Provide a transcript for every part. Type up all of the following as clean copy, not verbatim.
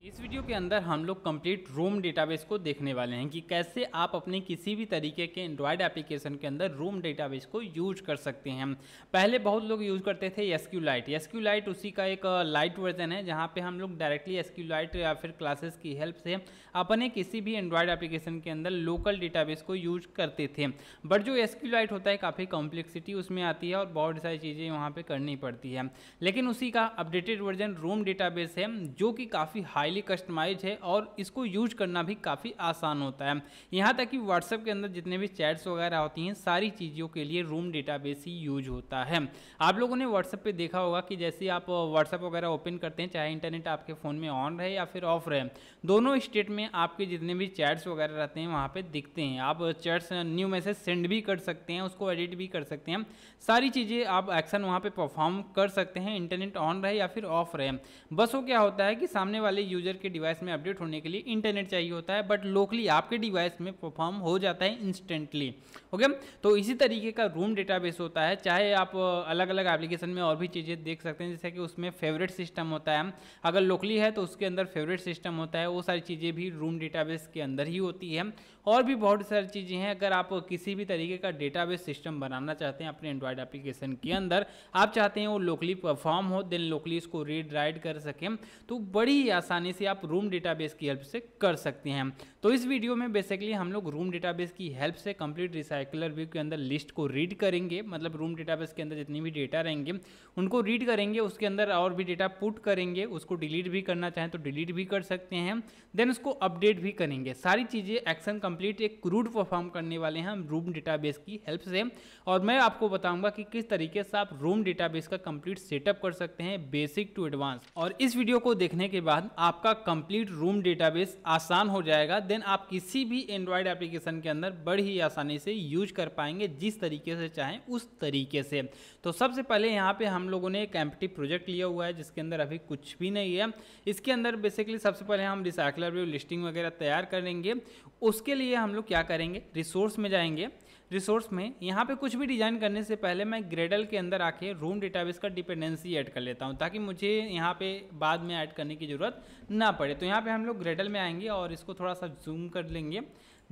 इस वीडियो के अंदर हम लोग कंप्लीट रूम डेटाबेस को देखने वाले हैं कि कैसे आप अपने किसी भी तरीके के एंड्रॉयड एप्लीकेशन के अंदर रूम डेटाबेस को यूज कर सकते हैं। पहले बहुत लोग यूज करते थे एसक्यूलाइट। एसक्यूलाइट उसी का एक लाइट वर्जन है जहां पे हम लोग डायरेक्टली एसक्यूलाइट या फिर क्लासेस की हेल्प से अपने किसी भी एंड्रॉयड एप्लीकेशन के अंदर लोकल डेटाबेस को यूज करते थे। बट जो एसक्यूलाइट होता है काफ़ी कॉम्प्लेक्सिटी उसमें आती है और बहुत सारी चीज़ें वहाँ पर करनी पड़ती है। लेकिन उसी का अपडेटेड वर्जन रूम डेटाबेस है जो कि काफ़ी हाईली कस्टमाइज है और इसको यूज करना भी काफ़ी आसान होता है। यहाँ तक कि व्हाट्सएप के अंदर जितने भी चैट्स वगैरह होती हैं सारी चीज़ों के लिए रूम डेटाबेस ही यूज होता है। आप लोगों ने व्हाट्सएप पे देखा होगा कि जैसे आप व्हाट्सएप वगैरह ओपन करते हैं, चाहे इंटरनेट आपके फ़ोन में ऑन रहे या फिर ऑफ रहे, दोनों स्टेट में आपके जितने भी चैट्स वगैरह रहते हैं वहाँ पे दिखते हैं। आप चैट्स न्यू मैसेज सेंड भी कर सकते हैं, उसको एडिट भी कर सकते हैं, सारी चीज़ें आप एक्शन वहाँ पे परफॉर्म कर सकते हैं, इंटरनेट ऑन रहे या फिर ऑफ रहे। बस वो क्या होता है कि सामने वाले यूजर के डिवाइस में अपडेट होने के लिए इंटरनेट चाहिए होता है, बट लोकली आपके डिवाइस में परफॉर्म हो जाता है इंस्टेंटली। ओके, तो इसी तरीके का रूम डेटाबेस होता है। चाहे आप अलग अलग एप्लीकेशन में और भी चीज़ें देख सकते हैं, जैसे कि उसमें फेवरेट सिस्टम होता है, अगर लोकली है तो उसके अंदर फेवरेट सिस्टम होता है, वो सारी चीज़ें भी रूम डेटाबेस के अंदर ही होती है। और भी बहुत सारी चीज़ें हैं। अगर आप किसी भी तरीके का डेटाबेस सिस्टम बनाना चाहते हैं अपने एंड्रॉयड एप्लीकेशन के अंदर, आप चाहते हैं वो लोकली परफॉर्म हो, देन लोकली इसको रीड राइट कर सकें, तो बड़ी ही आसानी से आप रूम डेटाबेस की हेल्प से कर सकते हैं। तो इस वीडियो में बेसिकली हम लोग रूम डेटाबेस की हेल्प से कंप्लीट रिसाइकलर व्यू के अंदर लिस्ट को रीड करेंगे, मतलब रूम डेटाबेस के अंदर जितनी भी डेटा रहेंगे उनको रीड करेंगे, उसके अंदर और भी डेटा पुट करेंगे, उसको डिलीट भी करना चाहें तो डिलीट भी कर सकते हैं, देन उसको अपडेट भी करेंगे। सारी चीज़ें एक्शन कंप्लीट एक क्रूड परफॉर्म करने वाले हैं हम रूम डेटाबेस की हेल्प से। और मैं आपको बताऊंगा कि किस तरीके से आप रूम डेटाबेस का कंप्लीट सेटअप कर सकते हैं बेसिक टू एडवांस। और इस वीडियो को देखने के बाद आपका कंप्लीट रूम डेटाबेस आसान हो जाएगा, देन आप किसी भी एंड्रॉयड एप्लीकेशन के अंदर बड़ी ही आसानी से यूज कर पाएंगे जिस तरीके से चाहें उस तरीके से। तो सबसे पहले यहाँ पे हम लोगों ने एक एम्प्टी प्रोजेक्ट लिया हुआ है जिसके अंदर अभी कुछ भी नहीं है। इसके अंदर बेसिकली सबसे पहले हम रिसाइकलर व्यू लिस्टिंग वगैरह तैयार करेंगे। उसके लिए हम लोग क्या करेंगे, रिसोर्स में जाएंगे। रिसोर्स में यहाँ पे कुछ भी डिजाइन करने से पहले मैं ग्रेडल के अंदर आके रूम डेटाबेस का डिपेंडेंसी ऐड कर लेता हूँ ताकि मुझे यहाँ पे बाद में ऐड करने की ज़रूरत ना पड़े। तो यहाँ पे हम लोग ग्रेडल में आएंगे और इसको थोड़ा सा जूम कर लेंगे।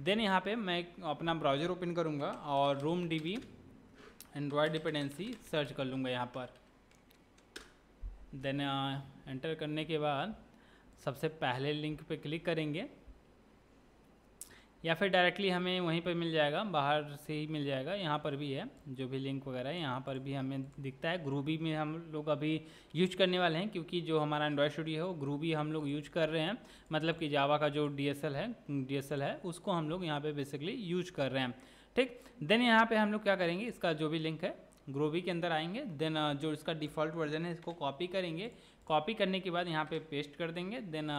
देन यहाँ पे मैं अपना ब्राउज़र ओपन करूँगा और room dB Android dependency search कर लूँगा यहाँ पर। देन एंटर करने के बाद सबसे पहले लिंक पे क्लिक करेंगे या फिर डायरेक्टली हमें वहीं पर मिल जाएगा, बाहर से ही मिल जाएगा। यहाँ पर भी है जो भी लिंक वगैरह है, यहाँ पर भी हमें दिखता है। ग्रूबी में हम लोग अभी यूज करने वाले हैं क्योंकि जो हमारा एंड्रॉयड स्टूडियो है वो ग्रूबी हम लोग यूज कर रहे हैं, मतलब कि जावा का जो डीएसएल है उसको हम लोग यहाँ पे बेसिकली यूज कर रहे हैं। ठीक, देन यहाँ पे हम लोग क्या करेंगे, इसका जो भी लिंक है ग्रूबी के अंदर आएंगे, देन जो इसका डिफ़ॉल्ट वर्जन है इसको कॉपी करेंगे। कॉपी करने के बाद यहाँ पे पेस्ट कर देंगे। देन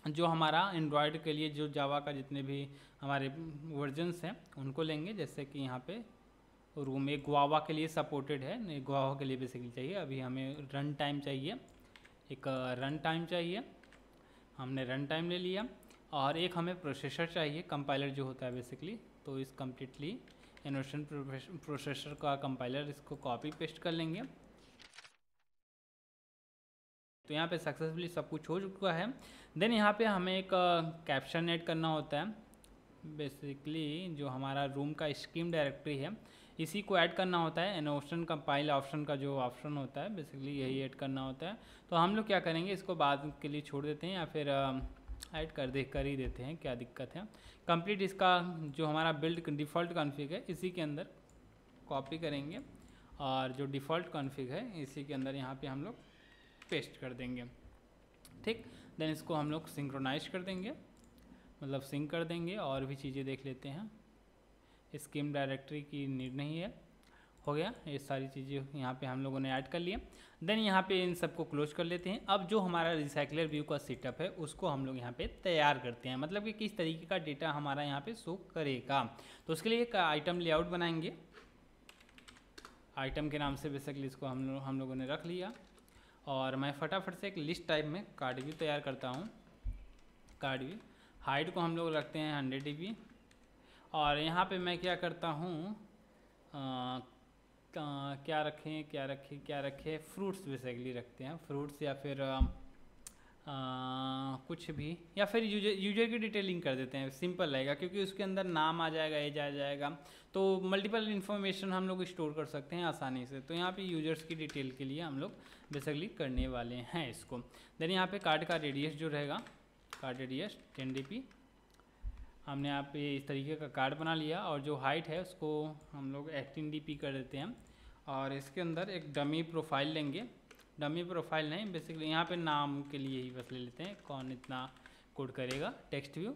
जो हमारा एंड्रॉयड के लिए जो जावा का जितने भी हमारे वर्जन्स हैं उनको लेंगे, जैसे कि यहाँ पे रूम एक गुआवा के लिए सपोर्टेड है, गुआवा के लिए बेसिकली चाहिए। अभी हमें रन टाइम चाहिए, एक रन टाइम चाहिए, हमने रन टाइम ले लिया। और एक हमें प्रोसेसर चाहिए, कंपाइलर जो होता है बेसिकली। तो इस कम्प्लीटली इनोवेशन प्रोसेसर का कंपाइलर, इसको कॉपी पेस्ट कर लेंगे। तो यहाँ पे सक्सेसफुली सब कुछ हो चुका है। देन यहाँ पे हमें एक कैप्शन ऐड करना होता है, बेसिकली जो हमारा रूम का स्कीम डायरेक्टरी है इसी को ऐड करना होता है। इनोवेशन कंपाइल ऑप्शन का जो ऑप्शन होता है बेसिकली यही ऐड करना होता है। तो हम लोग क्या करेंगे, इसको बाद के लिए छोड़ देते हैं या फिर ऐड कर ही देते हैं, क्या दिक्कत है। कंप्लीट इसका जो हमारा बिल्ड डिफ़ॉल्ट कॉन्फ़िग है इसी के अंदर कॉपी करेंगे और जो डिफ़ॉल्ट कॉन्फ़िग है इसी के अंदर यहाँ पे हम लोग पेस्ट कर देंगे। ठीक, देन इसको हम लोग सिंक्रोनाइज कर देंगे, मतलब सिंक कर देंगे। और भी चीज़ें देख लेते हैं, स्कीम डायरेक्टरी की नीड नहीं है, हो गया। ये सारी चीज़ें यहाँ पे हम लोगों ने ऐड कर लिए। देन यहाँ पे इन सबको क्लोज कर लेते हैं। अब जो हमारा रिसाइकलर व्यू का सेटअप है उसको हम लोग यहाँ पे तैयार करते हैं, मतलब कि किस तरीके का डेटा हमारा यहाँ पे शो करेगा। तो उसके लिए एक आइटम लेआउट बनाएंगे, आइटम के नाम से बेसिकली इसको हम लोगों ने रख लिया। और मैं फटाफट से एक लिस्ट टाइप में कार्ड व्यू तैयार करता हूँ। कार्ड व्यू हाइट को हम लोग रखते हैं 100 dB। और यहाँ पे मैं क्या करता हूँ, क्या रखें, फ्रूट्स बेसिकली रखते हैं, फ्रूट्स या फिर कुछ भी, या फिर यूजर की डिटेलिंग कर देते हैं, सिंपल रहेगा क्योंकि उसके अंदर नाम आ जाएगा, एज आ जाएगा, तो मल्टीपल इन्फॉर्मेशन हम लोग स्टोर कर सकते हैं आसानी से। तो यहाँ पे यूजर्स की डिटेल के लिए हम लोग बेसिकली करने वाले हैं इसको। देन यहाँ पे कार्ड का रेडियस जो रहेगा, कार्ड रेडियस 10 dp, हमने यहाँ पे इस तरीके का कार्ड बना लिया, और जो हाइट है उसको हम लोग 18 dp कर देते हैं। और इसके अंदर एक डमी प्रोफाइल लेंगे, डमी प्रोफाइल नहीं, बेसिकली यहाँ पे नाम के लिए ही बस ले लेते हैं, कौन इतना कोड करेगा। टेक्स्ट व्यू,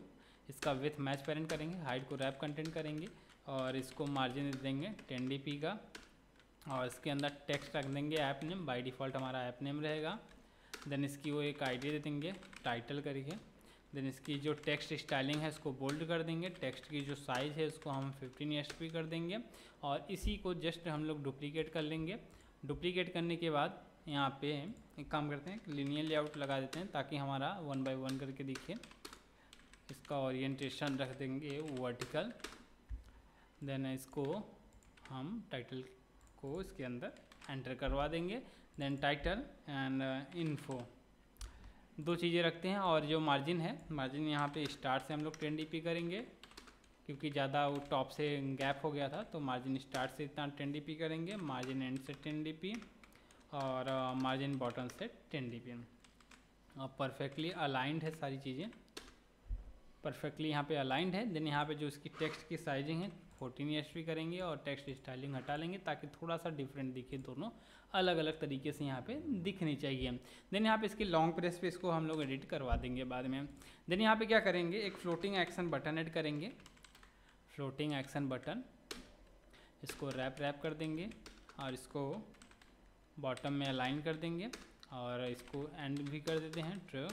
इसका विथ मैच पेरेंट करेंगे, हाइट को रैप कंटेंट करेंगे, और इसको मार्जिन दे देंगे 10 dp का, और इसके अंदर टेक्स्ट रख देंगे ऐप नेम, बाय डिफ़ॉल्ट हमारा ऐप नेम रहेगा। देन इसकी वो एक आईडी दे देंगे टाइटल करके। देन इसकी जो टेक्स्ट स्टाइलिंग है इसको बोल्ड कर देंगे, टेक्स्ट की जो साइज़ है उसको हम 15 SP कर देंगे, और इसी को जस्ट हम लोग डुप्लीकेट कर लेंगे। डुप्लीकेट करने के बाद यहाँ पे एक काम करते हैं, लिनियर लेआउट लगा देते हैं ताकि हमारा 1 by 1 करके दिखे। इसका ओरिएंटेशन रख देंगे वर्टिकल। देन इसको हम टाइटल को इसके अंदर एंटर करवा देंगे। देन टाइटल एंड इन्फो, दो चीज़ें रखते हैं। और जो मार्जिन है, मार्जिन यहाँ पे स्टार्ट से हम लोग 10 dp करेंगे क्योंकि ज़्यादा वो टॉप से गैप हो गया था, तो मार्जिन स्टार्ट से इतना 10 dp करेंगे, मार्जिन एंड से 10 dp, और मार्जिन बॉटम से 10 dp। और परफेक्टली अलाइंड है, सारी चीज़ें परफेक्टली यहाँ पे अलाइंड है। देन यहाँ पे जो इसकी टेक्स्ट की साइजिंग है 14 SP करेंगे, और टेक्स्ट स्टाइलिंग हटा लेंगे ताकि थोड़ा सा डिफरेंट दिखे, दोनों अलग अलग तरीके से यहाँ पे दिखनी चाहिए। देन यहाँ पे इसके लॉन्ग प्रेस पे इसको हम लोग एडिट करवा देंगे बाद में। देन यहाँ पे क्या करेंगे, एक फ्लोटिंग एक्शन बटन ऐड करेंगे, फ्लोटिंग एक्शन बटन, इसको रैप कर देंगे, और इसको बॉटम में अलाइन कर देंगे, और इसको एंड भी कर देते हैं ट्रू।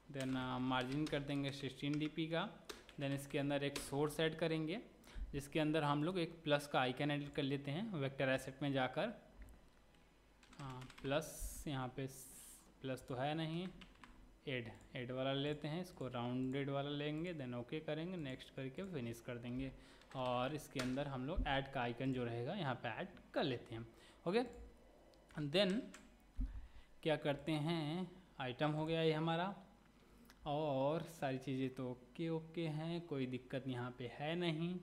देन मार्जिन कर देंगे 16 dp का। देन इसके अंदर एक सोर्स ऐड करेंगे, जिसके अंदर हम लोग एक प्लस का आइकन एडिट कर लेते हैं वेक्टर एसेट में जाकर। प्लस, यहाँ पे प्लस तो है नहीं, एड वाला लेते हैं, इसको राउंडेड वाला लेंगे। देन ओके करेंगे, नेक्स्ट करके फिनिश कर देंगे, और इसके अंदर हम लोग ऐड का आइकन जो रहेगा यहाँ पे ऐड कर लेते हैं। ओके, देन क्या करते हैं, आइटम हो गया ये हमारा, और सारी चीज़ें तो ओके हैं, कोई दिक्कत यहाँ पे है नहीं।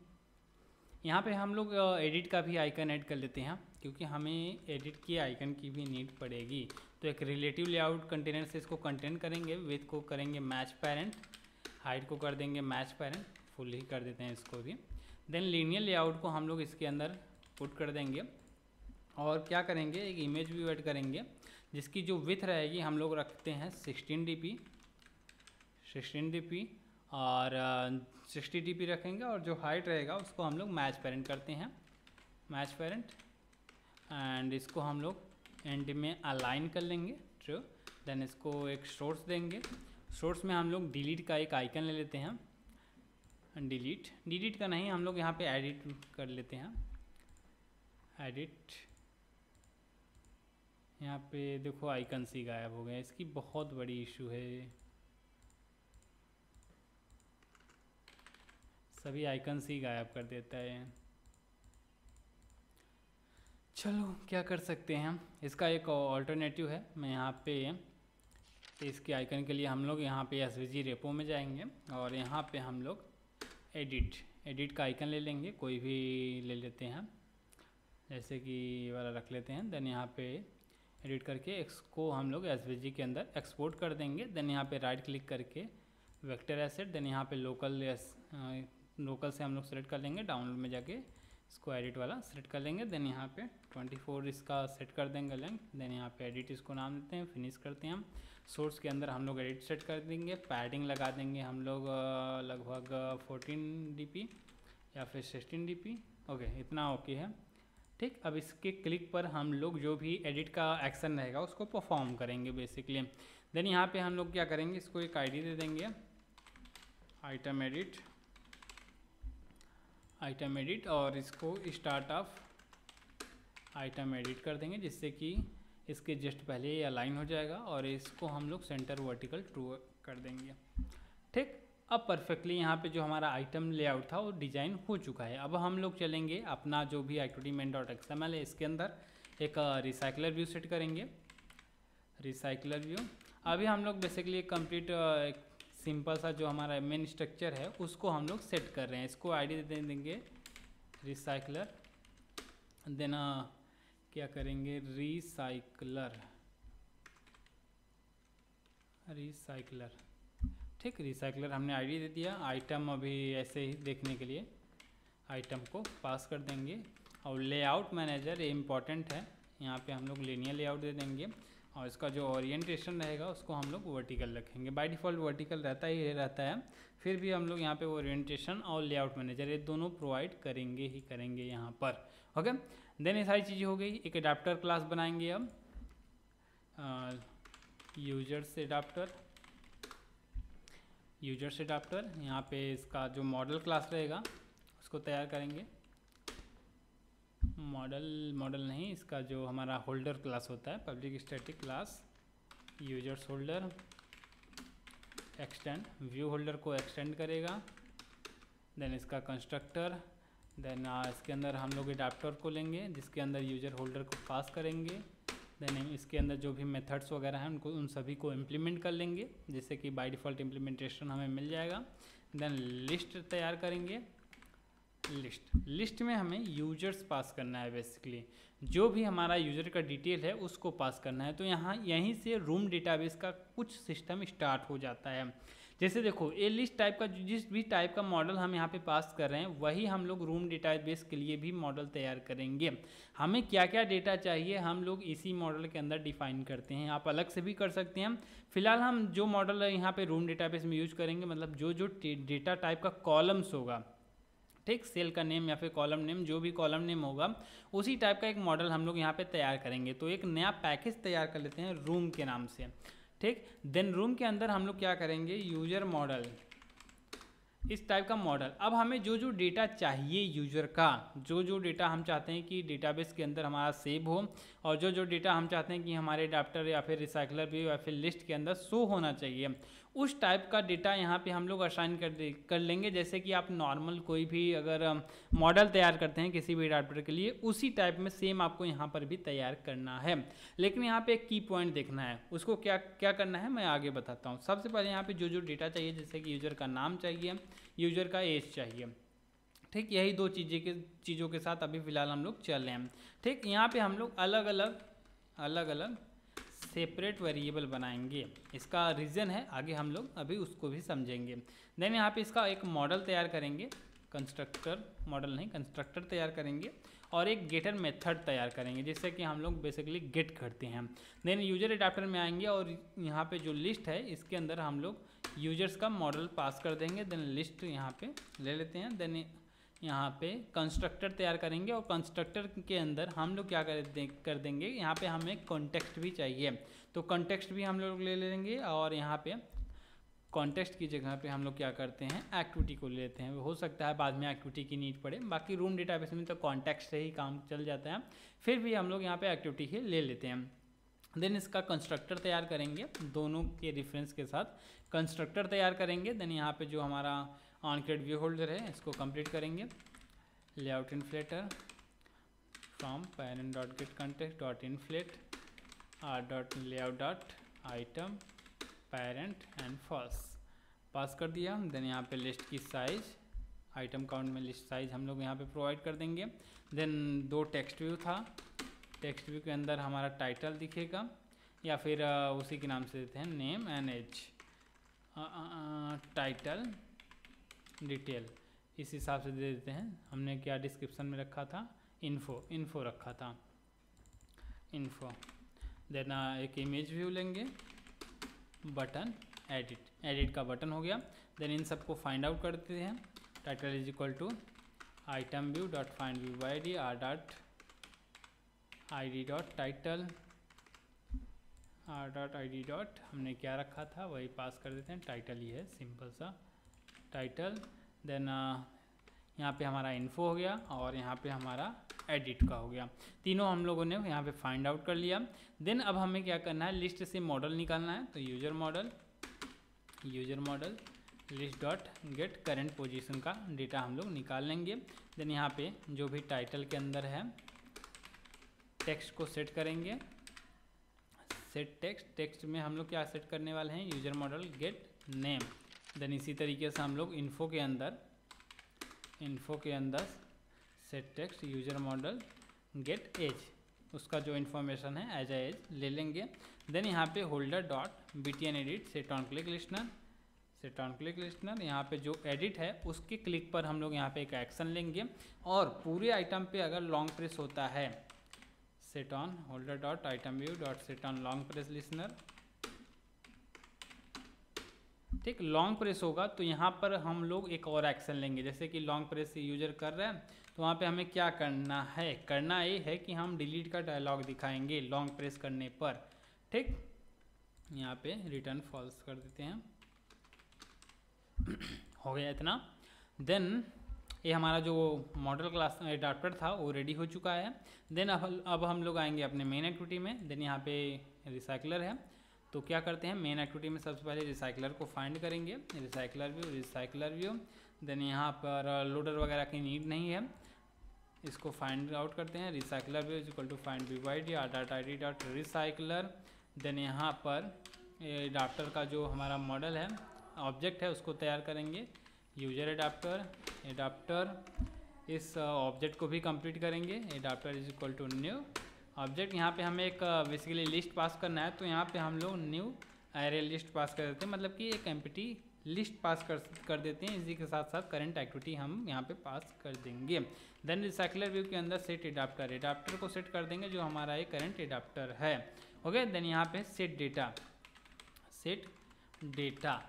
यहाँ पे हम लोग एडिट का भी आइकन ऐड कर लेते हैं क्योंकि हमें एडिट की आइकन की भी नीड पड़ेगी। तो एक रिलेटिव लेआउट कंटेनर से इसको कंटेंट करेंगे, विथ को करेंगे मैच पेरेंट, हाइट को कर देंगे मैच पेरेंट, फुल ही कर देते हैं इसको भी। देन लीनियर लेआउट को हम लोग इसके अंदर पुट कर देंगे, और क्या करेंगे, एक इमेज भी ऐड करेंगे जिसकी जो विथ रहेगी हम लोग रखते हैं 16 dp, और 60 dp रखेंगे, और जो हाइट रहेगा उसको हम लोग मैच पेरेंट करते हैं, मैच पेरेंट, एंड इसको हम लोग एंड में अलाइन कर लेंगे ट्रू। देन इसको एक सोर्स देंगे, सोर्स में हम लोग डिलीट का एक आइकन ले लेते हैं, डिलीट का नहीं, हम लोग यहाँ पे एडिट कर लेते हैं, एडिट। यहाँ पे देखो आइकन सी गायब हो गया, इसकी बहुत बड़ी इशू है, सभी आइकन ही गायब कर देता है। चलो क्या कर सकते हैं हम, इसका एक ऑल्टरनेटिव है, मैं यहाँ पे इसके आइकन के लिए हम लोग यहाँ पे SVG रेपो में जाएंगे, और यहाँ पे हम लोग एडिट का आइकन ले लेंगे, कोई भी ले लेते हैं, जैसे कि ये वाला रख लेते हैं। देन यहाँ पे एडिट करके इसको हम लोग SVG के अंदर एक्सपोर्ट कर देंगे। देन यहाँ पे राइट क्लिक करके वेक्टर एसेट, देन यहाँ पे लोकल से हम लोग सेलेक्ट कर लेंगे, डाउनलोड में जाके इसको एडिट वाला सेलेक्ट कर लेंगे। देन यहाँ पे 24 इसका सेट कर देंगे लेंथ। देन यहाँ पे एडिट इसको नाम देते हैं, फिनिश करते हैं हम। सोर्स के अंदर हम लोग एडिट सेट कर देंगे, पैडिंग लगा देंगे हम लोग लगभग 14 dp या फिर 16 dp। ओके, इतना ओके है, ठीक। अब इसके क्लिक पर हम लोग जो भी एडिट का एक्शन रहेगा उसको परफॉर्म करेंगे बेसिकली। देन यहाँ पे हम लोग क्या करेंगे, इसको एक आईडी दे देंगे, आइटम एडिट, और इसको स्टार्ट ऑफ आइटम एडिट कर देंगे, जिससे कि इसके जस्ट पहले ये अलाइन हो जाएगा, और इसको हम लोग सेंटर वर्टिकल ट्रू कर देंगे, ठीक। अब परफेक्टली यहाँ पे जो हमारा आइटम लेआउट था वो डिज़ाइन हो चुका है। अब हम लोग चलेंगे अपना जो भी activity-main.xml है, इसके अंदर एक रिसाइकलर व्यू सेट करेंगे, रिसाइकलर व्यू। अभी हम लोग बेसिकली एक कंप्लीट सिंपल सा जो हमारा मेन स्ट्रक्चर है उसको हम लोग सेट कर रहे हैं। इसको आईडी दे देंगे रिसाइकलर, देन क्या करेंगे रिसाइकलर, ठीक, रिसाइकलर हमने आईडी दे दिया। आइटम अभी ऐसे ही देखने के लिए आइटम को पास कर देंगे। और लेआउट मैनेजर ये इम्पॉर्टेंट है, यहाँ पे हम लोग लिनियर लेआउट दे देंगे और इसका जो ओरिएंटेशन रहेगा उसको हम लोग वर्टिकल रखेंगे। बाय डिफ़ॉल्ट वर्टिकल रहता है, फिर भी हम लोग यहाँ पे ओरिएंटेशन और लेआउट मैनेजर ये दोनों प्रोवाइड करेंगे ही करेंगे यहाँ पर। ओके, देन ये सारी चीज़ें हो गई। एक एडाप्टर क्लास बनाएंगे अब, यूजर्स एडाप्टर, यहाँ पे इसका जो मॉडल क्लास रहेगा उसको तैयार करेंगे। मॉडल नहीं, इसका जो हमारा होल्डर क्लास होता है, public static class users holder, extend view holder को एक्सटेंड करेगा। देन इसका कंस्ट्रक्टर, देन इसके अंदर हम लोग एडाप्टर को लेंगे जिसके अंदर यूजर होल्डर को पास करेंगे। देन इसके अंदर जो भी मेथड्स वगैरह हैं उनको उन सभी को इम्प्लीमेंट कर लेंगे, जिससे कि बाय डिफ़ॉल्ट इम्प्लीमेंटेशन हमें मिल जाएगा। देन लिस्ट तैयार करेंगे। लिस्ट में हमें यूजर्स पास करना है, बेसिकली जो भी हमारा यूजर का डिटेल है उसको पास करना है। तो यहीं से रूम डेटाबेस का कुछ सिस्टम स्टार्ट हो जाता है। जैसे देखो, ये लिस्ट टाइप का जिस भी टाइप का मॉडल हम यहाँ पे पास कर रहे हैं वही हम लोग रूम डेटाबेस के लिए भी मॉडल तैयार करेंगे। हमें क्या क्या डेटा चाहिए हम लोग इसी मॉडल के अंदर डिफाइन करते हैं। आप अलग से भी कर सकते हैं। फिलहाल हम जो मॉडल यहाँ पे रूम डेटाबेस में यूज करेंगे, मतलब जो डेटा टाइप का कॉलम्स होगा, ठीक, सेल का नेम या फिर कॉलम नेम, जो भी कॉलम नेम होगा उसी टाइप का एक मॉडल हम लोग यहाँ पे तैयार करेंगे। तो एक नया पैकेज तैयार कर लेते हैं रूम के नाम से, ठीक। देन रूम के अंदर हम लोग क्या करेंगे, यूजर मॉडल, इस टाइप का मॉडल। अब हमें जो जो डेटा चाहिए यूजर का, जो जो डेटा हम चाहते हैं कि डेटाबेस के अंदर हमारा सेव हो, और जो जो डेटा हम चाहते हैं कि हमारे एडाप्टर या फिर रिसाइकलर भी या फिर लिस्ट के अंदर शो होना चाहिए, उस टाइप का डेटा यहाँ पे हम लोग असाइन कर लेंगे। जैसे कि आप नॉर्मल कोई भी अगर मॉडल तैयार करते हैं किसी भी एडाप्टर के लिए, उसी टाइप में सेम आपको यहाँ पर भी तैयार करना है। लेकिन यहाँ पे एक की पॉइंट देखना है, उसको क्या क्या करना है मैं आगे बताता हूँ। सबसे पहले यहाँ पे जो जो डेटा चाहिए, जैसे कि यूजर का नाम चाहिए, यूजर का एज चाहिए, ठीक, यही दो चीज़ों के साथ अभी फ़िलहाल हम लोग चल रहे हैं, ठीक। यहाँ पे हम लोग अलग अलग सेपरेट वेरिएबल बनाएंगे। इसका रीज़न है, आगे हम लोग अभी उसको भी समझेंगे। देन यहाँ पे इसका एक मॉडल तैयार करेंगे, कंस्ट्रक्टर तैयार करेंगे, और एक गेटर मेथड तैयार करेंगे, जिससे कि हम लोग बेसिकली गेट करते हैं। देन यूजर एडाप्टर में आएंगे और यहाँ पे जो लिस्ट है इसके अंदर हम लोग यूजर्स का मॉडल पास कर देंगे। देन लिस्ट यहाँ पे ले लेते हैं। देन यहाँ पे कंस्ट्रक्टर तैयार करेंगे, और कंस्ट्रक्टर के अंदर हम लोग क्या कर देंगे, यहाँ पे हमें कॉन्टेक्स्ट भी चाहिए, तो कॉन्टेक्स्ट भी हम लोग ले लेंगे। और यहाँ पे कॉन्टेक्स्ट की जगह पे हम लोग क्या करते हैं, एक्टिविटी को ले लेते हैं। हो सकता है बाद में एक्टिविटी की नीड पड़े, बाकी रूम डेटाबेस में तो कॉन्टेक्स्ट से ही काम चल जाता है, फिर भी हम लोग यहाँ पे एक्टिविटी ही ले लेते हैं। देन इसका कंस्ट्रक्टर तैयार करेंगे, दोनों के रेफरेंस के साथ कंस्ट्रक्टर तैयार करेंगे। देन यहाँ पे जो हमारा ऑनक्रिएट व्यू होल्डर है इसको कंप्लीट करेंगे। Layout inflater from parent dot get context dot inflate R dot layout dot item parent and false pass कर दिया। देन यहाँ पे लिस्ट की साइज, आइटम काउंट में लिस्ट साइज हम लोग यहाँ पे प्रोवाइड कर देंगे। देन दो टेक्स्ट व्यू था, टेक्स्ट व्यू के अंदर हमारा टाइटल दिखेगा, या फिर उसी के नाम से देते हैं name and age, title detail, इस हिसाब से दे देते हैं। हमने क्या डिस्क्रिप्शन में रखा था, इन्फो रखा था, इन्फो। देन एक इमेज व्यू लेंगे, बटन एडिट का बटन हो गया। देन इन सबको फाइंड आउट करते हैं। Title is equal to item view dot find view by D R dot I D dot title R dot I D dot, हमने क्या रखा था वही पास कर देते हैं। टाइटल ही है, सिंपल सा टाइटल। देन यहाँ पे हमारा इन्फो हो गया, और यहाँ पे हमारा एडिट का हो गया। तीनों हम लोगों ने यहाँ पे फाइंड आउट कर लिया। देन अब हमें क्या करना है, लिस्ट से मॉडल निकालना है। तो user model list dot gate current position का डेटा हम लोग निकाल लेंगे। देन यहाँ पे जो भी टाइटल के अंदर है टेक्स्ट को सेट करेंगे, सेट टेक्स्ट में हम लोग क्या सेट करने वाले हैं, user model get name, then इसी तरीके से हम लोग इन्फो के अंदर set text user model get age, उसका जो इन्फॉर्मेशन है एज एज ले लेंगे। देन यहाँ पे holder dot btn edit set on click listener, यहाँ पे जो एडिट है उसके क्लिक पर हम लोग यहाँ पे एक एक्शन लेंगे और पूरे आइटम पे अगर लॉन्ग प्रेस होता है set on holder dot item view dot set on long press listener, ठीक। लॉन्ग प्रेस होगा तो यहाँ पर हम लोग एक और एक्शन लेंगे, जैसे कि लॉन्ग प्रेस यूजर कर रहे हैं तो वहाँ पे हमें क्या करना ये है कि हम डिलीट का डायलॉग दिखाएंगे लॉन्ग प्रेस करने पर, ठीक। यहाँ पे रिटर्न फॉल्स कर देते हैं। हो गया इतना। देन ये हमारा जो मॉडल क्लास एडाप्टर था वो रेडी हो चुका है। देन अब हम लोग आएंगे अपने मेन एक्टिविटी में। देन यहाँ पे रिसाइकलर है, तो क्या करते हैं मेन एक्टिविटी में सबसे पहले रिसाइकलर को फाइंड करेंगे, रिसाइकलर व्यू। देन यहाँ पर लोडर वगैरह की नीड नहीं है, इसको फाइंड आउट करते हैं। Recycler view is equal to find view by ID data I D dot recycler. Then यहाँ पर एडाप्टर का जो हमारा मॉडल है ऑब्जेक्ट है उसको तैयार करेंगे, यूजर एडाप्टर इस ऑब्जेक्ट को भी कंप्लीट करेंगे। Adapter is equal to new object, यहाँ पे हमें एक बेसिकली लिस्ट पास करना है, तो यहाँ पे हम लोग न्यू एरे लिस्ट पास कर देते हैं, मतलब कि एक एम्प्टी लिस्ट पास कर देते हैं। इसी के साथ साथ करंट एक्टिविटी हम यहाँ पे पास कर देंगे। देन रिसाइकलर व्यू के अंदर सेट एडाप्टर को सेट कर देंगे जो हमारा ये करंट एडाप्टर है। ओके, देन यहाँ पे सेट डेटा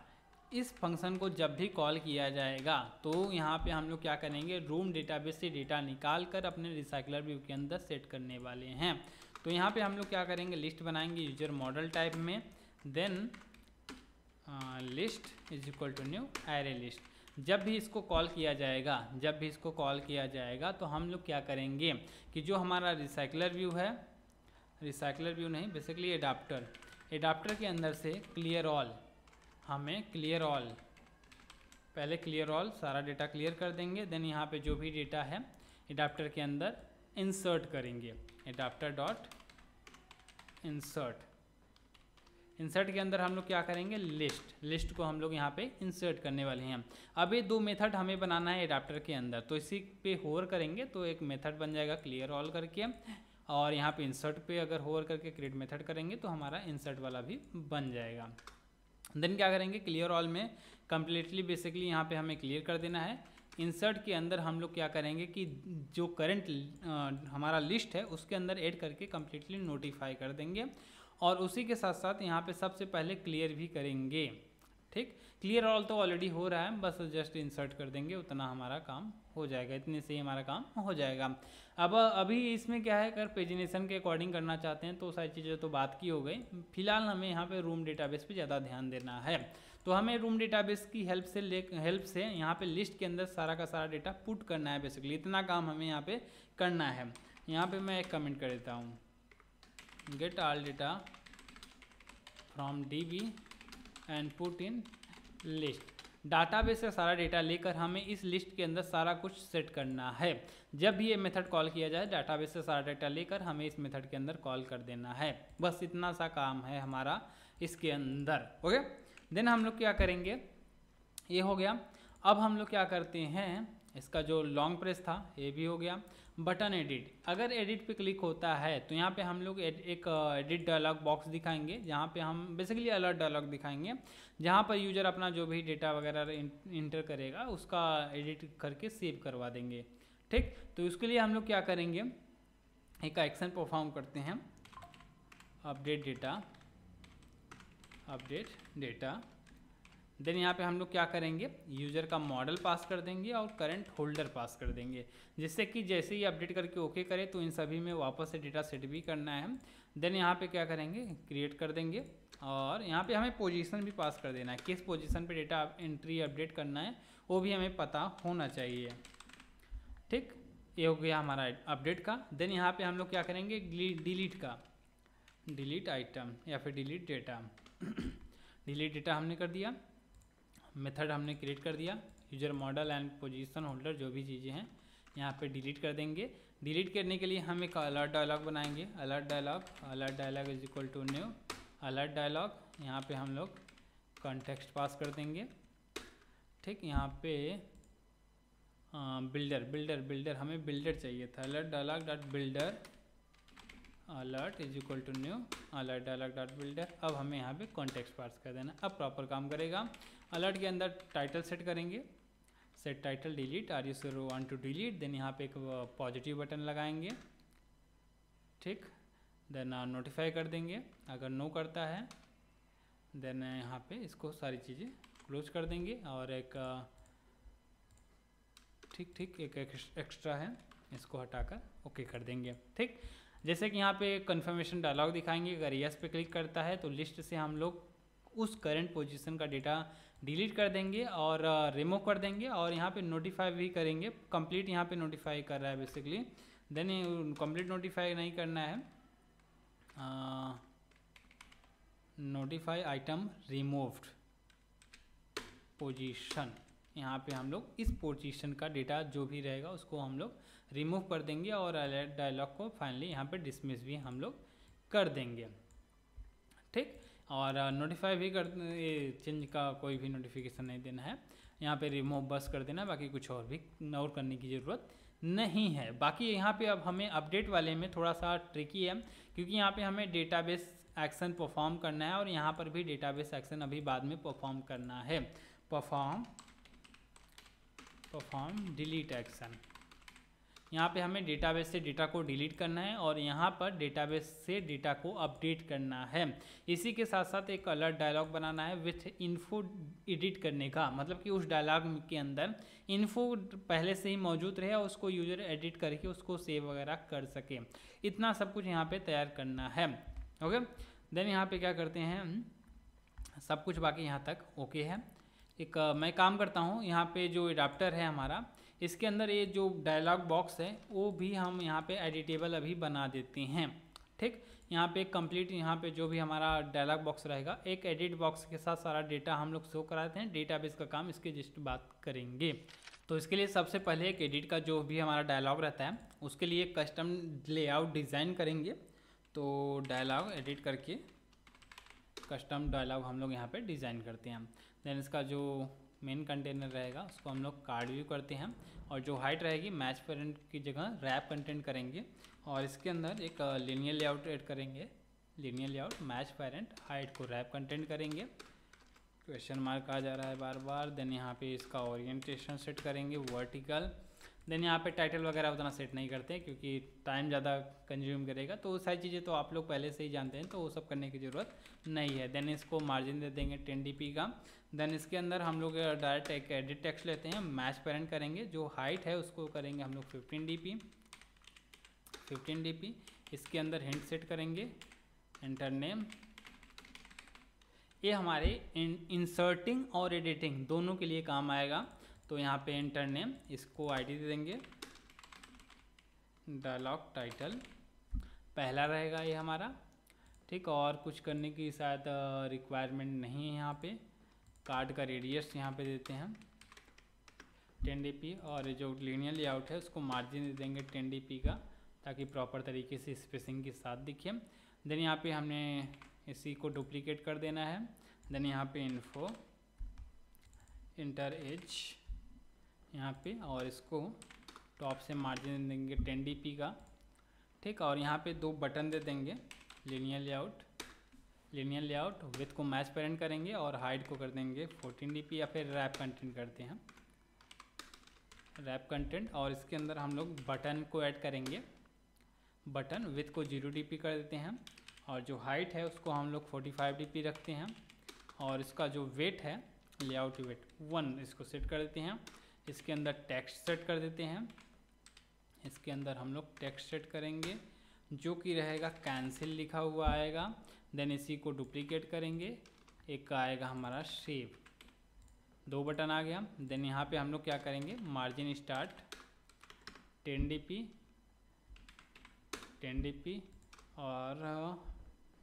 इस फंक्शन को जब भी कॉल किया जाएगा तो यहाँ पे हम लोग क्या करेंगे, रूम डेटाबेस से डेटा निकाल कर अपने रिसाइकलर व्यू के अंदर सेट करने वाले हैं। तो यहाँ पे हम लोग क्या करेंगे, लिस्ट बनाएंगे यूजर मॉडल टाइप में। Then list is equal to new array list. जब भी इसको कॉल किया जाएगा तो हम लोग क्या करेंगे कि जो हमारा रिसाइकलर व्यू है, रिसाइकलर व्यू नहीं बेसिकली एडाप्टर के अंदर से क्लियर ऑल, हमें क्लियर ऑल पहले क्लियर ऑल सारा डेटा क्लियर कर देंगे। देन यहाँ पे जो भी डेटा है एडाप्टर के अंदर इंसर्ट करेंगे, एडाप्टर डॉट इंसर्ट के अंदर हम लोग क्या करेंगे, लिस्ट को हम लोग यहाँ पे इंसर्ट करने वाले हैं। अब ये दो मेथड हमें बनाना है एडाप्टर के अंदर, तो इसी पे होवर करेंगे तो एक मेथड बन जाएगा क्लियर ऑल करके, और यहाँ पे इंसर्ट पे अगर होवर करके क्रिएट मेथड करेंगे तो हमारा इंसर्ट वाला भी बन जाएगा। देन क्या करेंगे, क्लियर ऑल में कम्प्लीटली बेसिकली यहाँ पे हमें क्लियर कर देना है। इंसर्ट के अंदर हम लोग क्या करेंगे कि जो करंट हमारा लिस्ट है उसके अंदर ऐड करके कम्प्लीटली नोटिफाई कर देंगे, और उसी के साथ साथ यहाँ पे सबसे पहले क्लियर भी करेंगे, ठीक। क्लियर ऑल तो ऑलरेडी हो रहा है, बस जस्ट इंसर्ट कर देंगे, उतना हमारा काम हो जाएगा, इतने से ही हमारा काम हो जाएगा। अब अभी इसमें क्या है, अगर पेजिनेशन के अकॉर्डिंग करना चाहते हैं तो सारी चीज़ें तो बात की हो गई, फिलहाल हमें यहाँ पे रूम डेटाबेस पे ज़्यादा ध्यान देना है। तो हमें रूम डेटाबेस की हेल्प से यहाँ पे लिस्ट के अंदर सारा का सारा डेटा पुट करना है, बेसिकली इतना काम हमें यहाँ पे करना है। यहाँ पे मैं एक कमेंट कर देता हूँ, get all data from DB and put in list. Database से सारा डेटा लेकर हमें इस लिस्ट के अंदर सारा कुछ सेट करना है। जब भी ये मेथड कॉल किया जाए डाटाबेस से सारा डेटा लेकर हमें इस मेथड के अंदर कॉल कर देना है, बस इतना सा काम है हमारा इसके अंदर। ओके, देन हम लोग क्या करेंगे, ये हो गया। अब हम लोग क्या करते हैं, इसका जो लॉन्ग प्रेस था ये भी हो गया। बटन एडिट, अगर एडिट पे क्लिक होता है तो यहाँ पे हम लोग एक एडिट डायलॉग बॉक्स दिखाएंगे, जहाँ पे हम बेसिकली अलर्ट डायलॉग दिखाएंगे, जहाँ पर यूजर अपना जो भी डेटा वगैरह इंटर करेगा उसका एडिट करके सेव करवा देंगे, ठीक। तो उसके लिए हम लोग क्या करेंगे, एक एक्शन परफॉर्म करते हैं, अपडेट डेटा। देन यहाँ पे हम लोग क्या करेंगे, यूज़र का मॉडल पास कर देंगे और करंट होल्डर पास कर देंगे, जिससे कि जैसे ही अपडेट करके ओके करे तो इन सभी में वापस से डेटा सेट भी करना है। देन यहाँ पे क्या करेंगे, क्रिएट कर देंगे, और यहाँ पे हमें पोजीशन भी पास कर देना है, किस पोजीशन पे डेटा एंट्री अपडेट करना है वो भी हमें पता होना चाहिए, ठीक। ये हो गया हमारा अपडेट का। देन यहाँ पर हम लोग क्या करेंगे, डिलीट आइटम या फिर डिलीट डेटा हमने कर दिया, मेथड हमने क्रिएट कर दिया, user model and position holder जो भी चीज़ें हैं यहाँ पे डिलीट कर देंगे। डिलीट करने के लिए हम एक अलर्ट डायलॉग बनाएंगे, alert dialog is equal to new alert dialog. यहाँ पे हम लोग कॉन्टेक्स्ट पास कर देंगे, ठीक, यहाँ पे बिल्डर हमें बिल्डर चाहिए था। Alert dialog dot builder alert is equal to new alert dialog dot builder. अब हमें यहाँ पे कॉन्टेक्स्ट पास कर देना, अब प्रॉपर काम करेगा। अलर्ट के अंदर टाइटल सेट करेंगे, set title delete, are you sure want to delete, then यहाँ पे एक पॉजिटिव बटन लगाएंगे, ठीक, देन नोटिफाई कर देंगे। अगर नो करता है देन यहाँ पे इसको सारी चीज़ें क्लोज कर देंगे और एक ठीक एक एक्स्ट्रा है इसको हटाकर ओके कर देंगे। ठीक, जैसे कि यहाँ पे कंफर्मेशन डायलॉग दिखाएंगे, अगर यस पे क्लिक करता है तो लिस्ट से हम लोग उस करंट पोजीशन का डेटा डिलीट कर देंगे और रिमूव कर देंगे, और यहाँ पे नोटिफाई भी करेंगे। कंप्लीट यहाँ पे नोटिफाई कर रहा है बेसिकली, देन कंप्लीट नोटिफाई नहीं करना है, नोटिफाई आइटम रिमूव्ड पोजीशन, यहाँ पे हम लोग इस पोजीशन का डेटा जो भी रहेगा उसको हम लोग रिमूव कर देंगे और अलर्ट डायलॉग को फाइनली यहाँ पे डिसमिस भी हम लोग कर देंगे। ठीक, और नोटिफाई भी कर चेंज का कोई भी नोटिफिकेशन नहीं देना है, यहाँ पे रिमूव बस कर देना, बाकी कुछ और भी और करने की ज़रूरत नहीं है। बाकी यहाँ पे अब हमें अपडेट वाले में थोड़ा सा ट्रिकी है, क्योंकि यहाँ पे हमें डेटाबेस एक्शन परफॉर्म करना है और यहाँ पर भी डेटाबेस एक्शन अभी बाद में परफॉर्म करना है। परफॉर्म डिलीट एक्शन, यहाँ पे हमें डेटाबेस से डेटा को डिलीट करना है और यहाँ पर डेटाबेस से डेटा को अपडेट करना है। इसी के साथ साथ एक अलर्ट डायलॉग बनाना है विथ इन्फो एडिट करने का, मतलब कि उस डायलॉग के अंदर इन्फो पहले से ही मौजूद रहे और उसको यूजर एडिट करके उसको सेव वगैरह कर सके। इतना सब कुछ यहाँ पे तैयार करना है। ओके, देन यहाँ पे क्या करते हैं, सब कुछ बाकी यहाँ तक ओके है। एक मैं काम करता हूँ, यहाँ पे जो एडाप्टर है हमारा, इसके अंदर ये जो डायलॉग बॉक्स है वो भी हम यहाँ पे एडिटेबल अभी बना देते हैं। ठीक, यहाँ पे कंप्लीट यहाँ पे जो भी हमारा डायलॉग बॉक्स रहेगा, एक एडिट बॉक्स के साथ सारा डेटा हम लोग शो कराते हैं। डेटाबेस का काम इसके जस्ट बात करेंगे। तो इसके लिए सबसे पहले एक एडिट का जो भी हमारा डायलॉग रहता है उसके लिए कस्टम लेआउट डिज़ाइन करेंगे। तो डायलॉग एडिट करके कस्टम डायलॉग हम लोग यहाँ पे डिज़ाइन करते हैं। देन इसका जो मेन कंटेनर रहेगा उसको हम लोग कार्ड व्यू करते हैं और जो हाइट रहेगी मैच पेरेंट की जगह रैप कंटेंट करेंगे और इसके अंदर एक लीनियर लेआउट ऐड करेंगे। Linear layout match parent height को रैप कंटेंट करेंगे। क्वेश्चन मार्क आ जा रहा है बार बार। देन यहाँ पे इसका ओरिएंटेशन सेट करेंगे वर्टिकल। देन यहाँ पे टाइटल वगैरह उतना सेट नहीं करते क्योंकि टाइम ज़्यादा कंज्यूम करेगा, तो वो सारी चीज़ें तो आप लोग पहले से ही जानते हैं, तो वो सब करने की ज़रूरत नहीं है। देन इसको मार्जिन दे देंगे 10 dp का। देन इसके अंदर हम लोग डायरेक्ट एक एडिट टेक्स्ट लेते हैं, मैच पेरेंट करेंगे, जो हाइट है उसको करेंगे हम लोग 15 dp। इसके अंदर हिंट सेट करेंगे, एंटर नेम। ये हमारे इंसर्टिंग और एडिटिंग दोनों के लिए काम आएगा। तो यहाँ पे एंटर नेम, इसको आईडी दे देंगे, डायलॉग टाइटल पहला रहेगा ये हमारा। ठीक, और कुछ करने की शायद रिक्वायरमेंट नहीं है। यहाँ पे कार्ड का रेडियस यहाँ पे देते हैं 10 dp और जो लीनियर लेआउट है उसको मार्जिन दे देंगे 10 dp का, ताकि प्रॉपर तरीके से स्पेसिंग के साथ दिखे। देन यहाँ पे हमने इसी को डुप्लीकेट कर देना है। देन यहाँ पे इन्फो इंटर एज यहाँ पे, और इसको टॉप से मार्जिन देंगे 10 dp का। ठीक, और यहाँ पे दो बटन दे देंगे, लीनियर लेआउट विथ को मैच पेरेंट करेंगे और हाइट को कर देंगे 14 dp, या फिर रैप कंटेंट करते हैं रैप कंटेंट। और इसके अंदर हम लोग बटन को ऐड करेंगे, बटन विथ को 0 dp कर देते हैं और जो हाइट है उसको हम लोग 45 dp रखते हैं और इसका जो वेट है लेआउट वेट 1 इसको सेट कर देते हैं। इसके अंदर टेक्स्ट सेट कर देते हैं, इसके अंदर हम लोग टेक्स्ट सेट करेंगे जो कि रहेगा कैंसिल लिखा हुआ आएगा। देन इसी को डुप्लीकेट करेंगे, एक आएगा हमारा सेव, 2 बटन आ गया। देन यहाँ पे हम लोग क्या करेंगे, मार्जिन स्टार्ट 10 dp और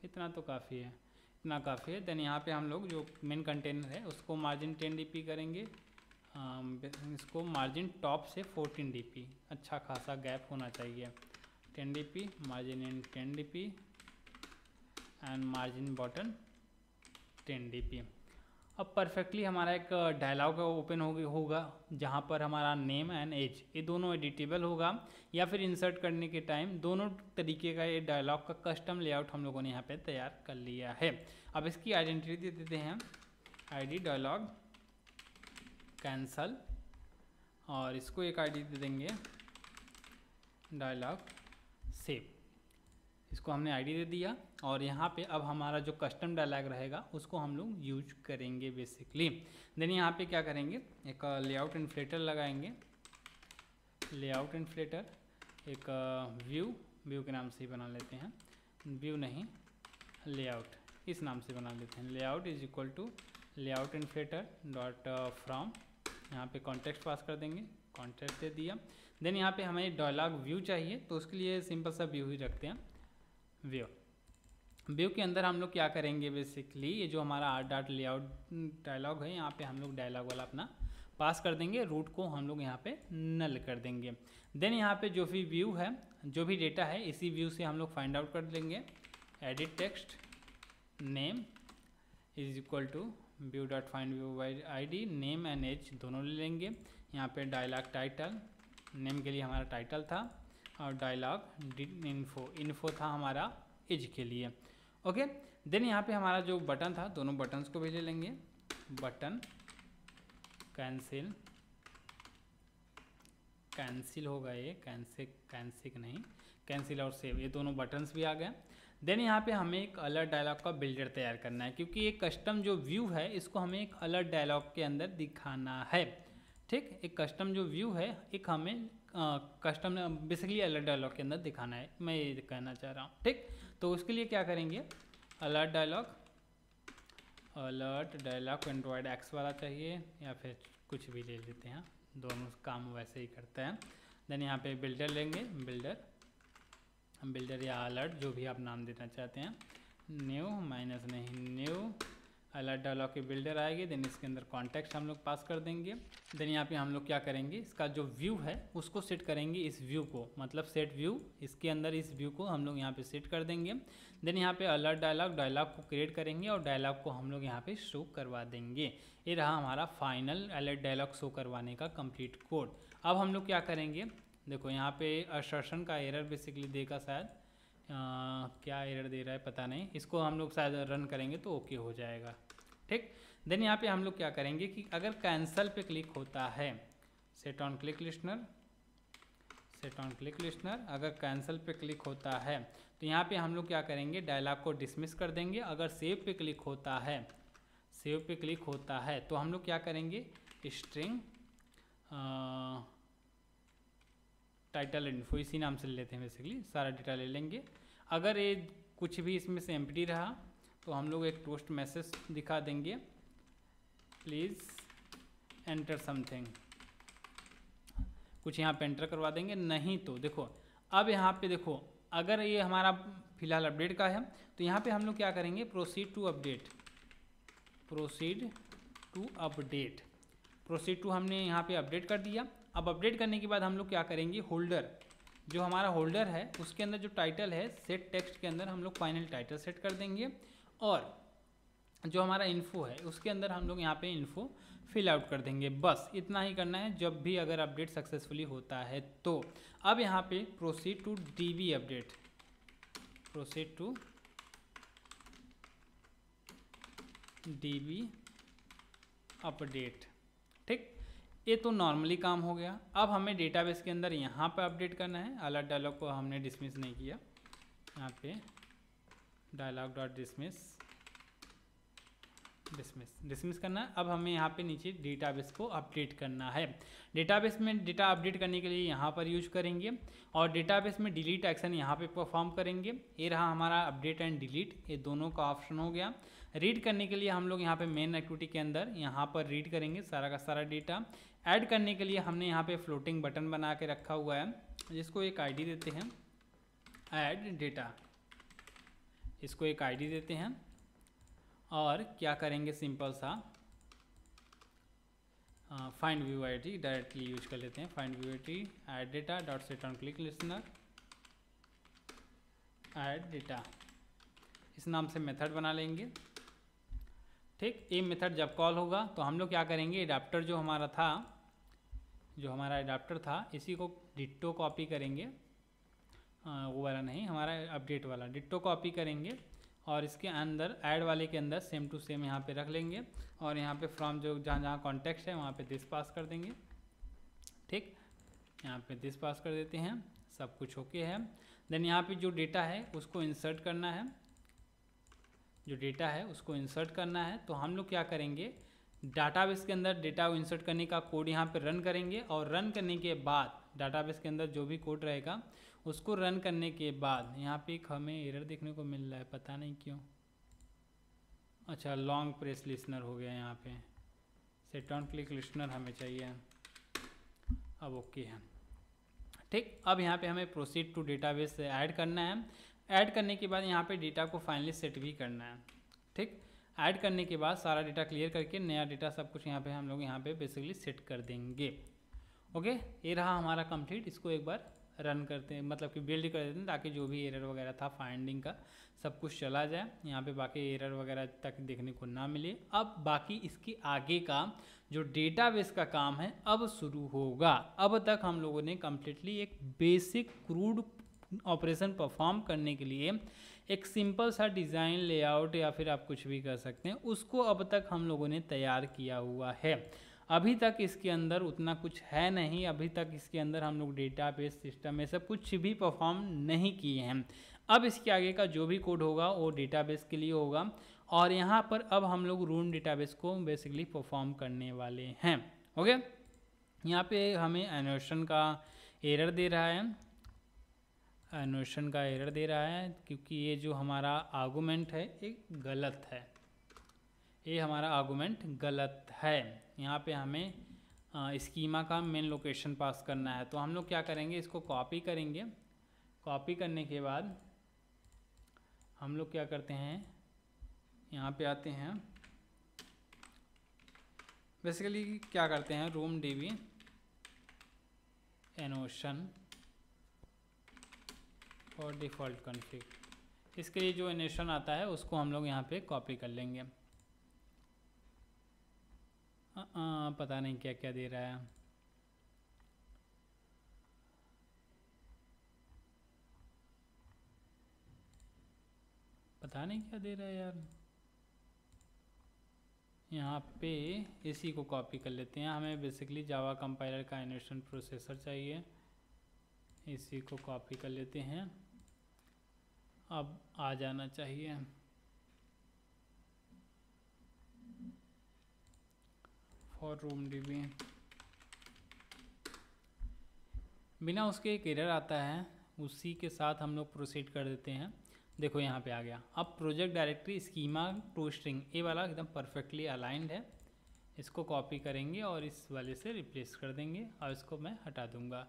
इतना तो काफ़ी है, इतना काफ़ी है। देन यहाँ पे हम लोग जो मेन कंटेनर है उसको मार्जिन 10 dp करेंगे, इसको मार्जिन टॉप से 14 dp, अच्छा खासा गैप होना चाहिए। 10 dp margin in 10 dp and margin bottom 10 dp। अब परफेक्टली हमारा एक डायलॉग ओपन होगा जहाँ पर हमारा नेम एंड एज ये दोनों एडिटेबल होगा, या फिर इंसर्ट करने के टाइम दोनों तरीके का ये डायलॉग का कस्टम लेआउट हम लोगों ने यहाँ पे तैयार कर लिया है। अब इसकी आइडेंटिटी दे देते हैं आईडी डायलॉग कैंसल, और इसको एक आईडी दे देंगे डायलॉग सेव। इसको हमने आईडी दे दिया, और यहाँ पे अब हमारा जो कस्टम डायलॉग रहेगा उसको हम लोग यूज करेंगे बेसिकली। देन यहाँ पे क्या करेंगे, एक लेआउट इन्फ्लेटर लगाएंगे, लेआउट इन्फ्लेटर, एक व्यू के नाम से ही बना लेते हैं, व्यू नहीं लेआउट, इस नाम से बना लेते हैं। Layout is equal to layout inflater dot from, यहाँ पे कॉन्टेक्स्ट पास कर देंगे, कॉन्टेक्स्ट दे दिया। देन यहाँ पे हमें डायलॉग व्यू चाहिए, तो उसके लिए सिंपल सा व्यू ही रखते हैं, व्यू के अंदर हम लोग क्या करेंगे बेसिकली, ये जो हमारा आर डॉट लेआउट डायलॉग है यहाँ पे हम लोग डायलॉग वाला अपना पास कर देंगे, रूट को हम लोग यहाँ पे नल कर देंगे। देन यहाँ पे जो भी व्यू है, जो भी डेटा है, इसी व्यू से हम लोग फाइंड आउट कर लेंगे। Edit text name is equal to view dot find view by ID, name and age दोनों ले लेंगे। यहाँ पे डायलॉग टाइटल, नेम के लिए हमारा टाइटल था, और डायलॉग इन्फो था हमारा एज के लिए। ओके, देन यहाँ पे हमारा जो बटन था, दोनों बटन्स को भी ले लेंगे, बटन कैंसिल, कैंसिल होगा ये, कैंसिल नहीं, कैंसिल और सेव, ये दोनों बटन्स भी आ गए। देन यहाँ पे हमें एक अलर्ट डायलॉग का बिल्डर तैयार करना है, क्योंकि ये कस्टम जो व्यू है इसको हमें एक अलर्ट डायलॉग के अंदर दिखाना है। ठीक, एक कस्टम जो व्यू है एक हमें कस्टम बेसिकली अलर्ट डायलॉग के अंदर दिखाना है, मैं ये कहना चाह रहा हूँ। ठीक, तो उसके लिए क्या करेंगे, अलर्ट डायलॉग एंड्रॉयड एक्स वाला चाहिए, या फिर कुछ भी ले लेते हैं, दोनों काम वैसे ही करते हैं। देन यहाँ पे बिल्डर लेंगे, बिल्डर या अलर्ट जो भी आप नाम देना चाहते हैं, न्यू माइनस नहीं न्यू, अलर्ट डायलॉग के बिल्डर आएगी। देन इसके अंदर कॉन्टेक्स्ट हम लोग पास कर देंगे। देन यहाँ पे हम लोग क्या करेंगे, इसका जो व्यू है उसको सेट करेंगे, इस व्यू को, मतलब सेट व्यू, इसके अंदर इस व्यू को हम लोग यहाँ पे सेट कर देंगे। देन यहाँ पे अलर्ट डायलॉग को क्रिएट करेंगे, और डायलॉग को हम लोग यहाँ पे शो करवा देंगे। ये रहा हमारा फाइनल अलर्ट डायलॉग शो करवाने का कंप्लीट कोड। अब हम लोग क्या करेंगे, देखो यहाँ पे असर्शन का एरर बेसिकली देगा शायद, क्या एरर दे रहा है पता नहीं, इसको हम लोग शायद रन करेंगे तो ओके हो जाएगा। ठीक, देन यहाँ पे हम लोग क्या करेंगे कि अगर कैंसल पे क्लिक होता है, सेट ऑन क्लिक लिस्टनर, अगर कैंसल पे क्लिक होता है तो यहाँ पे हम लोग क्या करेंगे, डायलॉग को डिसमिस कर देंगे। अगर सेव पे क्लिक होता है, तो हम लोग क्या करेंगे, स्ट्रिंग टाइटल इन्फो, इसी नाम से ले लेते हैं, बेसिकली सारा डेटा ले लेंगे। अगर ये कुछ भी इसमें से एम्प्टी रहा तो हम लोग एक टोस्ट मैसेज दिखा देंगे, प्लीज़ एंटर समथिंग, कुछ यहाँ पे एंटर करवा देंगे। नहीं तो देखो, अब यहाँ पे देखो, अगर ये हमारा फिलहाल अपडेट का है तो यहाँ पे हम लोग क्या करेंगे, प्रोसीड टू हमने यहाँ पे अपडेट कर दिया। अब अपडेट करने के बाद हम लोग क्या करेंगे, होल्डर, जो हमारा होल्डर है उसके अंदर जो टाइटल है, सेट टेक्स्ट के अंदर हम लोग फाइनल टाइटल सेट कर देंगे, और जो हमारा इन्फो है उसके अंदर हम लोग यहाँ पे इन्फो फिल आउट कर देंगे। बस इतना ही करना है जब भी अगर अपडेट सक्सेसफुली होता है तो। अब यहाँ पे प्रोसीड टू डीबी अपडेट। ठीक, ये तो नॉर्मली काम हो गया। अब हमें डेटाबेस के अंदर यहाँ पे अपडेट करना है। अलर्ट डायलॉग को हमने डिसमिस नहीं किया, यहाँ पे डायलॉग डॉट डिसमिस करना है। अब हमें यहाँ पे नीचे डेटाबेस को अपडेट करना है। डेटाबेस में डेटा अपडेट करने के लिए यहाँ पर यूज करेंगे, और डेटाबेस में डिलीट एक्शन यहाँ पे परफॉर्म करेंगे। ये रहा हमारा अपडेट एंड डिलीट, ये दोनों का ऑप्शन हो गया। रीड करने के लिए हम लोग यहाँ पे मेन एक्टिविटी के अंदर यहाँ पर रीड करेंगे सारा का सारा डेटा। ऐड करने के लिए हमने यहाँ पे फ्लोटिंग बटन बना के रखा हुआ है, जिसको एक आईडी देते हैं ऐड डेटा, इसको एक आईडी देते हैं। और क्या करेंगे, सिंपल सा find view ID directly use कर लेते हैं। Find view ID add data dot set on click listener add data, इस नाम से मेथड बना लेंगे। ठीक, ये मेथड जब कॉल होगा तो हम लोग क्या करेंगे, एडाप्टर जो हमारा था, जो हमारा एडाप्टर था, इसी को डिट्टो कॉपी करेंगे, वो वाला नहीं, हमारा अपडेट वाला डिट्टो कॉपी करेंगे और इसके अंदर ऐड वाले के अंदर सेम टू सेम यहाँ पे रख लेंगे और यहाँ पे फ्रॉम जो जहाँ जहाँ कॉन्टेक्स्ट है वहाँ पे दिस पास कर देंगे। ठीक, यहाँ पे दिस पास कर देते हैं, सब कुछ ओके है। देन यहाँ पे जो डेटा है उसको इंसर्ट करना है, जो डेटा है उसको इंसर्ट करना है। तो हम लोग क्या करेंगे, डाटाबेस के अंदर डेटा को इंसर्ट करने का कोड यहाँ पे रन करेंगे और रन करने के बाद डाटाबेस के अंदर जो भी कोड रहेगा उसको रन करने के बाद यहाँ पे एक हमें एरर देखने को मिल रहा है, पता नहीं क्यों। अच्छा, लॉन्ग प्रेस लिसनर हो गया, यहाँ पे सेट ऑन क्लिक लिसनर हमें चाहिए, अब ओके है। ठीक, अब यहाँ पे हमें प्रोसीड टू डेटाबेस ऐड करना है। ऐड करने के बाद यहाँ पे डेटा को फाइनली सेट भी करना है। ठीक, ऐड करने के बाद सारा डेटा क्लियर करके नया डेटा सब कुछ यहाँ पे हम लोग यहाँ पे बेसिकली सेट कर देंगे। ओके, ये रहा हमारा कंप्लीट। इसको एक बार रन करते हैं, मतलब कि बिल्ड कर देते हैं ताकि जो भी एरर वगैरह था फाइंडिंग का सब कुछ चला जाए, यहाँ पे बाकी एरर वगैरह तक देखने को ना मिले। अब बाकी इसके आगे का जो डेटाबेस का काम है अब शुरू होगा। अब तक हम लोगों ने कम्प्लीटली एक बेसिक क्रूड ऑपरेशन परफॉर्म करने के लिए एक सिंपल सा डिज़ाइन लेआउट या फिर आप कुछ भी कर सकते हैं, उसको अब तक हम लोगों ने तैयार किया हुआ है। अभी तक इसके अंदर उतना कुछ है नहीं, अभी तक इसके अंदर हम लोग डेटाबेस सिस्टम में सब कुछ भी परफॉर्म नहीं किए हैं। अब इसके आगे का जो भी कोड होगा वो डेटाबेस के लिए होगा और यहाँ पर अब हम लोग रूम डेटाबेस को बेसिकली परफॉर्म करने वाले हैं। ओके, यहाँ पे हमें एनोटेशन का एरर दे रहा है, एनोटेशन का एरर दे रहा है क्योंकि ये जो हमारा आर्गुमेंट है ये गलत है, ये हमारा आर्गुमेंट गलत है। यहाँ पे हमें स्कीमा का मेन लोकेशन पास करना है। तो हम लोग क्या करेंगे, इसको कॉपी करेंगे। कॉपी करने के बाद हम लोग क्या करते हैं, यहाँ पे आते हैं, बेसिकली क्या करते हैं, रूम डीबी एनोशन और डिफ़ॉल्ट कॉन्फ़िग, इसके लिए जो एनोशन आता है उसको हम लोग यहाँ पे कॉपी कर लेंगे। पता नहीं क्या क्या दे रहा है, पता नहीं क्या दे रहा है यार। यहाँ पे इसी को कॉपी कर लेते हैं, हमें बेसिकली जावा कंपाइलर का एनोटेशन प्रोसेसर चाहिए, इसी को कॉपी कर लेते हैं। अब आ जाना चाहिए, फॉर रूम डीबी, बिना उसके एक एरर आता है, उसी के साथ हम लोग प्रोसीड कर देते हैं। देखो यहाँ पे आ गया। अब project directory schema to string, ये वाला एकदम परफेक्टली अलाइंड है, इसको कॉपी करेंगे और इस वाले से रिप्लेस कर देंगे और इसको मैं हटा दूंगा।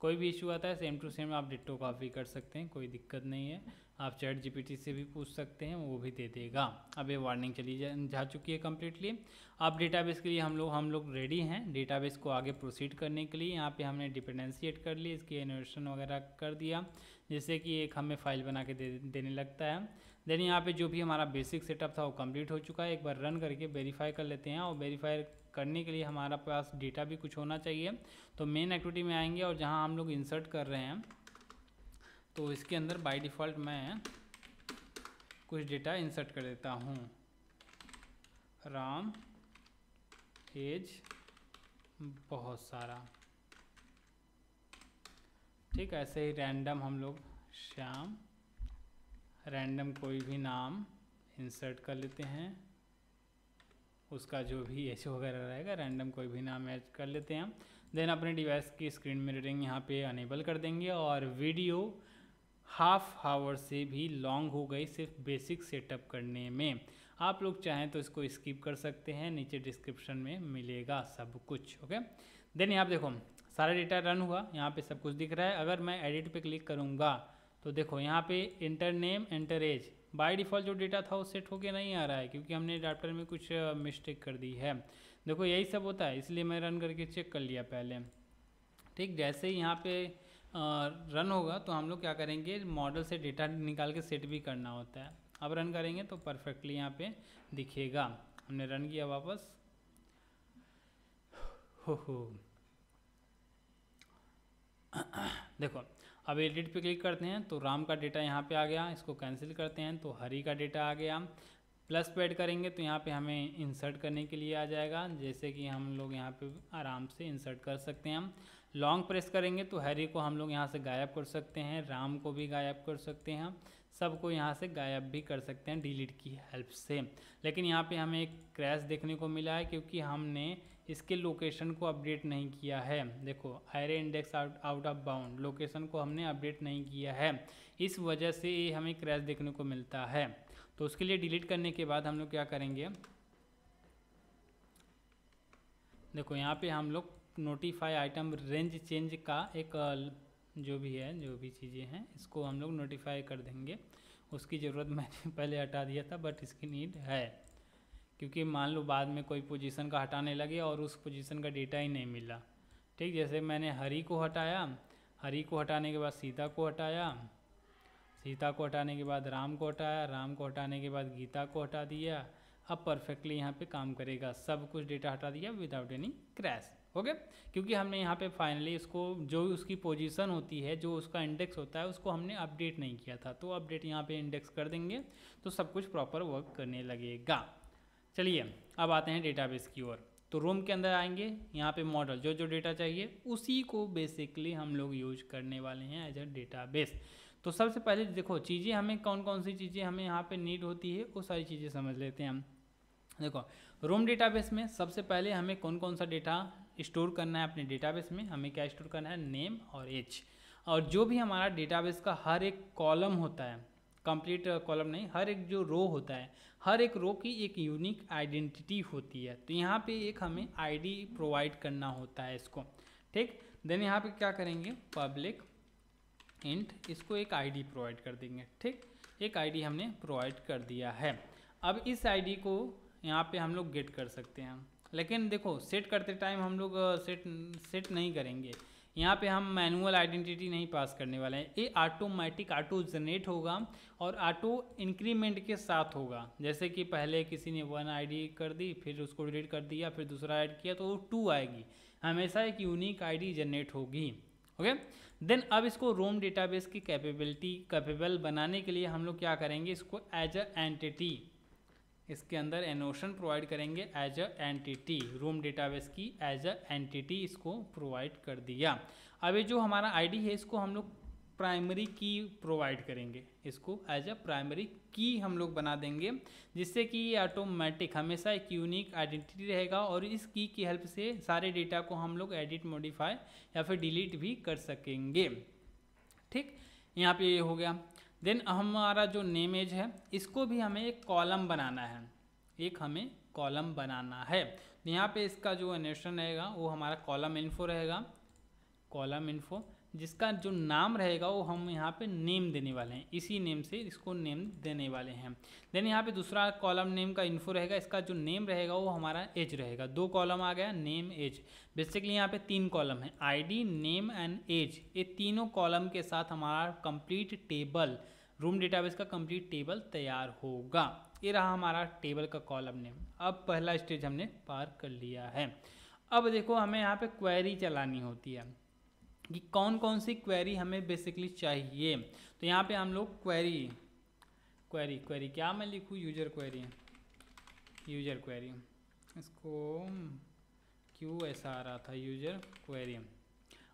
कोई भी इशू आता है सेम टू सेम आप डिट्टो कॉपी कर सकते हैं, कोई दिक्कत नहीं है। आप चैट जीपीटी से भी पूछ सकते हैं, वो भी दे देगा। अब ये वार्निंग चली जा चुकी है कम्प्लीटली। अब डेटाबेस के लिए हम लोग रेडी हैं डेटाबेस को आगे प्रोसीड करने के लिए। यहाँ पे हमने डिपेंडेंसी ऐड कर ली, इसकी एनोटेशन वगैरह कर दिया, जिससे कि एक हमें फाइल बना के देने लगता है। देन यहाँ पे जो भी हमारा बेसिक सेटअप था वो कंप्लीट हो चुका है। एक बार रन करके वेरीफाई कर लेते हैं, और वेरीफाई करने के लिए हमारा पास डेटा भी कुछ होना चाहिए। तो मेन एक्टिविटी में आएंगे और जहाँ हम लोग इंसर्ट कर रहे हैं तो इसके अंदर बाय डिफ़ॉल्ट मैं कुछ डेटा इंसर्ट कर देता हूँ। राम, एज, बहुत सारा, ठीक। ऐसे ही रैंडम हम लोग श्याम, रैंडम कोई भी नाम इंसर्ट कर लेते हैं, उसका जो भी एज वगैरह रहेगा रैंडम कोई भी नाम ऐड कर लेते हैं। देन अपने डिवाइस की स्क्रीन मिररिंग यहाँ पे अनेबल कर देंगे। और वीडियो हाफ आवर से भी लॉन्ग हो गई सिर्फ बेसिक सेटअप करने में। आप लोग चाहें तो इसको स्किप कर सकते हैं, नीचे डिस्क्रिप्शन में मिलेगा सब कुछ। ओके, देन यहाँ पे देखो सारा डेटा रन हुआ, यहाँ पे सब कुछ दिख रहा है। अगर मैं एडिट पे क्लिक करूँगा तो देखो यहाँ पे enter name, enter age, by default जो डेटा था वो सेट होके नहीं आ रहा है क्योंकि हमने एडाप्टर में कुछ मिस्टेक कर दी है। देखो यही सब होता है, इसलिए मैं रन करके चेक कर लिया पहले। ठीक, जैसे ही यहाँ पे रन होगा तो हम लोग क्या करेंगे, मॉडल से डेटा निकाल के सेट भी करना होता है। अब रन करेंगे तो परफेक्टली यहाँ पे दिखेगा। हमने रन किया वापस, हो देखो अब एडिट पे क्लिक करते हैं तो राम का डेटा यहाँ पे आ गया, इसको कैंसिल करते हैं तो हरी का डेटा आ गया। प्लस पे ऐड करेंगे तो यहाँ पे हमें इंसर्ट करने के लिए आ जाएगा, जैसे कि हम लोग यहाँ पे आराम से इंसर्ट कर सकते हैं। हम लॉन्ग प्रेस करेंगे तो हरी को हम लोग यहाँ से गायब कर सकते हैं, राम को भी गायब कर सकते हैं, सबको यहाँ से गायब भी कर सकते हैं डिलीट की हेल्प से। लेकिन यहाँ पे हमें एक क्रैश देखने को मिला है क्योंकि हमने इसके लोकेशन को अपडेट नहीं किया है। देखो array index out of bound, location को हमने अपडेट नहीं किया है, इस वजह से ये हमें क्रैश देखने को मिलता है। तो उसके लिए डिलीट करने के बाद हम लोग क्या करेंगे, देखो यहाँ पे हम लोग नोटिफाई आइटम रेंज चेंज का एक जो भी चीज़ें हैं इसको हम लोग नोटिफाई कर देंगे। उसकी ज़रूरत मैंने पहले हटा दिया था बट इसकी नीड है, क्योंकि मान लो बाद में कोई पोजीशन का हटाने लगे और उस पोजीशन का डेटा ही नहीं मिला। ठीक, जैसे मैंने हरी को हटाया, हरी को हटाने के बाद सीता को हटाया, सीता को हटाने के बाद राम को हटाया, राम को हटाने के बाद गीता को हटा दिया। अब परफेक्टली यहाँ पे काम करेगा, सब कुछ डेटा हटा दिया विदाउट एनी क्रैश। ओके, क्योंकि हमने यहाँ पे फाइनली इसको जो उसकी पोजीशन होती है, जो उसका इंडेक्स होता है, उसको हमने अपडेट नहीं किया था, तो अपडेट यहाँ पे इंडेक्स कर देंगे तो सब कुछ प्रॉपर वर्क करने लगेगा। चलिए अब आते हैं डेटाबेस की ओर। तो रूम के अंदर आएंगे, यहाँ पे मॉडल जो जो डेटा चाहिए उसी को बेसिकली हम लोग यूज करने वाले हैं एज अ डेटाबेस। तो सबसे पहले देखो चीज़ें हमें कौन कौन सी चीज़ें हमें यहाँ पे नीड होती है वो सारी चीज़ें समझ लेते हैं हम। देखो रूम डेटाबेस में सबसे पहले हमें कौन कौन सा डेटा स्टोर करना है अपने डेटाबेस में, हमें क्या स्टोर करना है, नेम और एज। और जो भी हमारा डेटाबेस का हर एक कॉलम होता है, कंप्लीट कॉलम नहीं, हर एक जो रो होता है, हर एक रो की एक यूनिक आइडेंटिटी होती है। तो यहाँ पे एक हमें आईडी प्रोवाइड करना होता है इसको। ठीक, देन यहाँ पे क्या करेंगे, पब्लिक इंट, इसको एक आईडी प्रोवाइड कर देंगे। ठीक, एक आईडी हमने प्रोवाइड कर दिया है। अब इस आईडी को यहाँ पे हम लोग गेट कर सकते हैं, लेकिन देखो सेट करते टाइम हम लोग सेट नहीं करेंगे। यहाँ पे हम मैनुअल आइडेंटिटी नहीं पास करने वाले हैं, ये ऑटोमेटिक ऑटो जनरेट होगा और ऑटो इंक्रीमेंट के साथ होगा। जैसे कि पहले किसी ने 1 आईडी कर दी, फिर उसको डिलीट कर दिया, फिर दूसरा ऐड किया तो वो 2 आएगी, हमेशा एक यूनिक आईडी जनरेट होगी। ओके, देन अब इसको रोम डेटाबेस की कैपेबल बनाने के लिए हम लोग क्या करेंगे, इसको एज अ एंटिटी, इसके अंदर एनोशन प्रोवाइड करेंगे as a entity, room database की एज अ एंटिटी इसको प्रोवाइड कर दिया। अब ये जो हमारा आईडी है इसको हम लोग प्राइमरी की प्रोवाइड करेंगे, इसको एज अ प्राइमरी की हम लोग बना देंगे, जिससे कि ये ऑटोमेटिक हमेशा एक यूनिक आइडेंटिटी रहेगा और इस की हेल्प से सारे डेटा को हम लोग एडिट, मॉडिफाई या फिर डिलीट भी कर सकेंगे। ठीक, यहाँ पे ये हो गया। देन हमारा जो नेम एज है इसको भी हमें एक कॉलम बनाना है, एक हमें कॉलम बनाना है। तो यहाँ पे इसका जो एनेशन रहेगा वो हमारा कॉलम इन्फो रहेगा, कॉलम इन्फो, जिसका जो नाम रहेगा वो हम यहाँ पे नेम देने वाले हैं, इसी नेम से इसको नेम देने वाले हैं। देन यहाँ पे दूसरा कॉलम नेम का इन्फो रहेगा, इसका जो नेम रहेगा वो हमारा एज रहेगा। 2 कॉलम आ गया, नेम एज। बेसिकली यहाँ पे 3 कॉलम है, आईडी, नेम एंड एज। ये तीनों कॉलम के साथ हमारा कंप्लीट टेबल, रूम डेटाबेस का कंप्लीट टेबल तैयार होगा। ये रहा हमारा टेबल का कॉलम नेम। अब पहला स्टेज हमने पार कर लिया है। अब देखो हमें यहाँ पे क्वेरी चलानी होती है कि कौन कौन सी क्वेरी हमें बेसिकली चाहिए। तो यहाँ पे हम लोग क्वेरी क्या मैं लिखूँ, यूजर क्वेरी, इसको क्यों ऐसा आ रहा था, यूजर क्वेरी।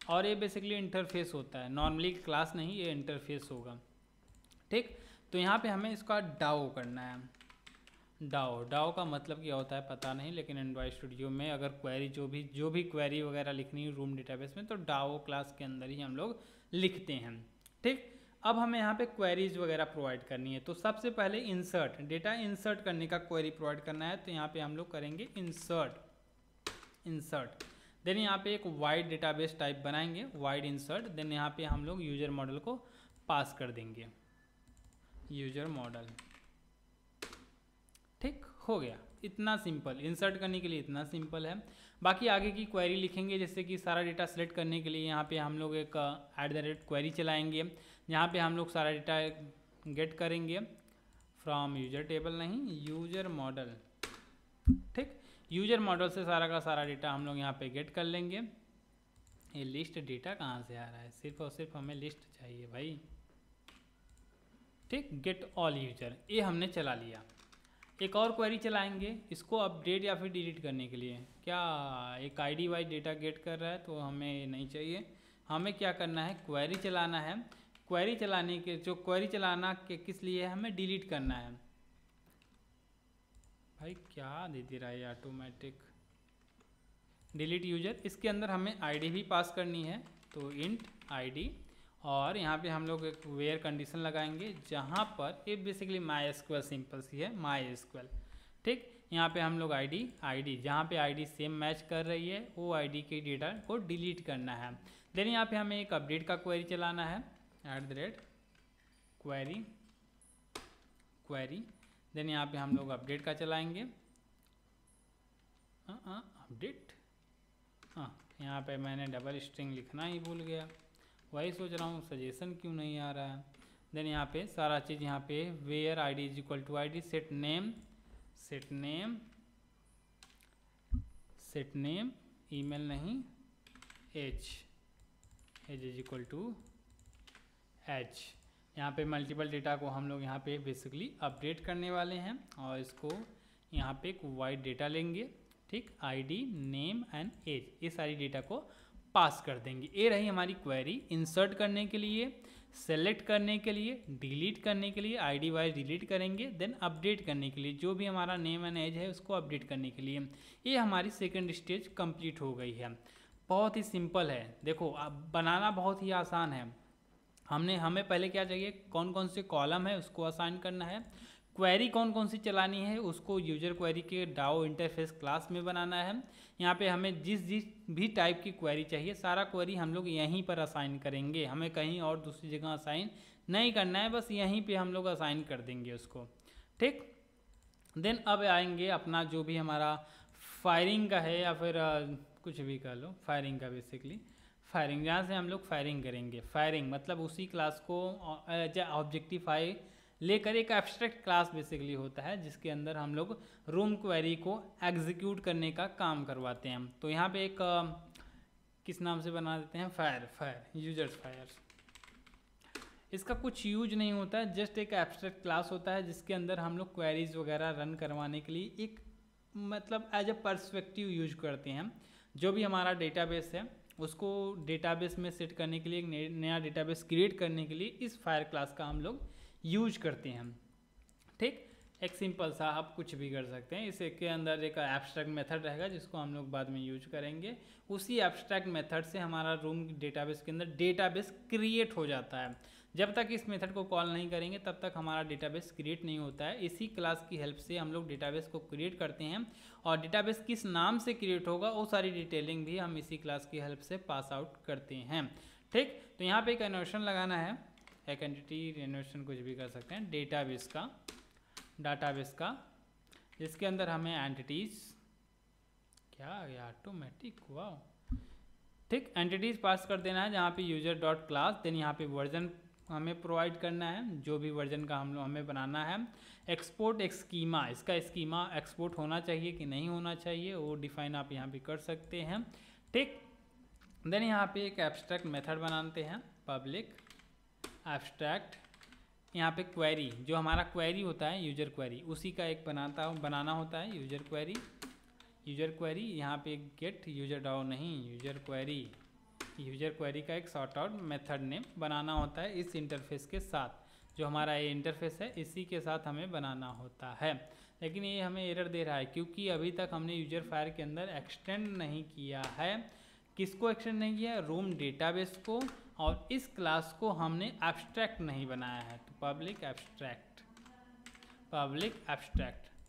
और ये बेसिकली इंटरफेस होता है, नॉर्मली क्लास नहीं, ये इंटरफेस होगा। ठीक, तो यहाँ पे हमें इसका डाओ करना है। डाओ का मतलब क्या होता है पता नहीं, लेकिन एंड्रॉयड स्टूडियो में अगर क्वेरी जो भी क्वेरी वगैरह लिखनी है रूम डेटाबेस में तो डाओ क्लास के अंदर ही हम लोग लिखते हैं। ठीक, अब हमें यहाँ पे क्वेरीज वगैरह प्रोवाइड करनी है। तो सबसे पहले इंसर्ट, डेटा इंसर्ट करने का क्वेरी प्रोवाइड करना है। तो यहाँ पे हम लोग करेंगे इंसर्ट। देन यहाँ पे एक वाइड डेटाबेस टाइप बनाएंगे, वाइड इंसर्ट। देन यहाँ पे हम लोग यूजर मॉडल को पास कर देंगे, यूजर मॉडल। ठीक, हो गया, इतना सिंपल, इंसर्ट करने के लिए इतना सिंपल है। बाकी आगे की क्वेरी लिखेंगे, जैसे कि सारा डेटा सेलेक्ट करने के लिए यहाँ पे हम लोग एक @क्वेरी चलाएंगे, जहाँ पे हम लोग सारा डेटा गेट करेंगे फ्रॉम यूजर टेबल, नहीं यूजर मॉडल, ठीक, यूजर मॉडल से सारा का सारा डेटा हम लोग यहाँ पे गेट कर लेंगे। ये लिस्ट डेटा कहाँ से आ रहा है, सिर्फ और सिर्फ हमें लिस्ट चाहिए भाई। ठीक, गेट ऑल यूजर, ये हमने चला लिया। एक और क्वेरी चलाएंगे इसको अपडेट या फिर डिलीट करने के लिए। क्या एक आईडी वाइज डेटा गेट कर रहा है, तो हमें नहीं चाहिए। हमें क्या करना है, क्वेरी चलाना है। क्वेरी चलाने के जो क्वेरी चलाना के किस लिए है, हमें डिलीट करना है। भाई क्या दे दे रहा है ऑटोमेटिक डिलीट यूजर। इसके अंदर हमें आईडी भी पास करनी है, तो इंट आईडी, और यहाँ पे हम लोग एक वेयर कंडीशन लगाएंगे जहाँ पर ये बेसिकली माई एसक्यूएल सिंपल सी है, माई एसक्यूएल। ठीक, यहाँ पे हम लोग आईडी जहाँ पे आईडी सेम मैच कर रही है वो आईडी के डेटा को डिलीट करना है। देन यहाँ पे हमें एक अपडेट का क्वेरी चलाना है, @query। देन यहाँ पे हम लोग अपडेट का चलाएंगे, अपडेट। यहाँ पे मैंने डबल स्ट्रिंग लिखना ही भूल गया, वही सोच रहा हूँ सजेशन क्यों नहीं आ रहा है। देन यहाँ पे सारा चीज़ यहाँ पे where ID is equal to ID, set name email नहीं, age is equal to H. यहाँ पे मल्टीपल डेटा को हम लोग यहाँ पे बेसिकली अपडेट करने वाले हैं, और इसको यहाँ पे एक वाइड डेटा लेंगे। ठीक, आईडी नेम एंड एज, ये सारी डेटा को पास कर देंगे। ये रही हमारी क्वेरी। इंसर्ट करने के लिए, सेलेक्ट करने के लिए, डिलीट करने के लिए आईडी वाइज डिलीट करेंगे। देन अपडेट करने के लिए जो भी हमारा नेम एंड एज है उसको अपडेट करने के लिए। ये हमारी सेकंड स्टेज कंप्लीट हो गई है। बहुत ही सिंपल है, देखो अब बनाना बहुत ही आसान है। हमें पहले क्या चाहिए, कौन कौन से कॉलम है उसको असाइन करना है, क्वेरी कौन कौन सी चलानी है उसको यूजर क्वेरी के डाओ इंटरफेस क्लास में बनाना है। यहाँ पे हमें जिस भी टाइप की क्वेरी चाहिए सारा क्वेरी हम लोग यहीं पर असाइन करेंगे, हमें कहीं और दूसरी जगह असाइन नहीं करना है, बस यहीं पे हम लोग असाइन कर देंगे उसको। ठीक, देन अब आएंगे अपना जो भी हमारा फायरिंग का है या फिर कुछ भी कह लो, फायरिंग का बेसिकली फायरिंग, जहाँ से हम लोग फायरिंग करेंगे। फायरिंग मतलब उसी क्लास को ऑब्जेक्टिफाई लेकर एक एब्स्ट्रैक्ट क्लास बेसिकली होता है जिसके अंदर हम लोग रूम क्वेरी को एग्जीक्यूट करने का काम करवाते हैं। तो यहाँ पे एक किस नाम से बना देते हैं, फायर यूजर्स फायर। इसका कुछ यूज नहीं होता है, जस्ट एक एब्स्ट्रैक्ट क्लास होता है जिसके अंदर हम लोग क्वेरीज वगैरह रन करवाने के लिए एक मतलब एज ए पर्सपेक्टिव यूज करते हैं। जो भी हमारा डेटाबेस है उसको डेटाबेस में सेट करने के लिए, एक नया डेटाबेस क्रिएट करने के लिए इस फायर क्लास का हम लोग यूज करते हैं। ठीक, एक सिंपल सा आप कुछ भी कर सकते हैं। इसके अंदर एक एब्स्ट्रैक्ट मेथड रहेगा जिसको हम लोग बाद में यूज करेंगे। उसी एब्स्ट्रैक्ट मेथड से हमारा रूम डेटाबेस के अंदर डेटाबेस क्रिएट हो जाता है। जब तक इस मेथड को कॉल नहीं करेंगे तब तक हमारा डेटाबेस क्रिएट नहीं होता है। इसी क्लास की हेल्प से हम लोग डेटाबेस को क्रिएट करते हैं, और डेटाबेस किस नाम से क्रिएट होगा वो सारी डिटेलिंग भी हम इसी क्लास की हेल्प से पास आउट करते हैं। ठीक, तो यहाँ पे एक एनोटेशन लगाना है, एक एंटिटी एनोटेशन कुछ भी कर सकते हैं, डाटाबेस का जिसके अंदर हमें एंटिटीज क्या आ गया ऑटोमेटिक, वाह। ठीक, एंटिटीज पास कर देना है जहाँ पे यूजर डॉट क्लास। देन यहाँ पे वर्जन हमें प्रोवाइड करना है, जो भी वर्जन का हमें बनाना है। एक्सपोर्ट एक स्कीमा, इसका स्कीमा एक्सपोर्ट होना चाहिए कि नहीं होना चाहिए वो डिफाइन आप यहाँ पे कर सकते हैं। ठीक, देन यहाँ पे एक एब्स्ट्रैक्ट मेथड बनाते हैं, पब्लिक एब्स्ट्रैक्ट। यहाँ पे क्वेरी, जो हमारा क्वेरी होता है यूजर क्वेरी, उसी का एक बनाना होता है यूजर क्वेरी। यहाँ पे गेट यूजर डाउ नहीं, यूजर क्वेरी का एक सॉर्ट आउट मेथड नेम बनाना होता है इस इंटरफेस के साथ। जो हमारा ये इंटरफेस है इसी के साथ हमें बनाना होता है। लेकिन ये हमें एरर दे रहा है क्योंकि अभी तक हमने यूजर फायर के अंदर एक्सटेंड नहीं किया है। किसको एक्सटेंड नहीं किया है, रूम डेटाबेस को, और इस क्लास को हमने एब्स्ट्रैक्ट नहीं बनाया है। तो पब्लिक एब्स्ट्रैक्ट।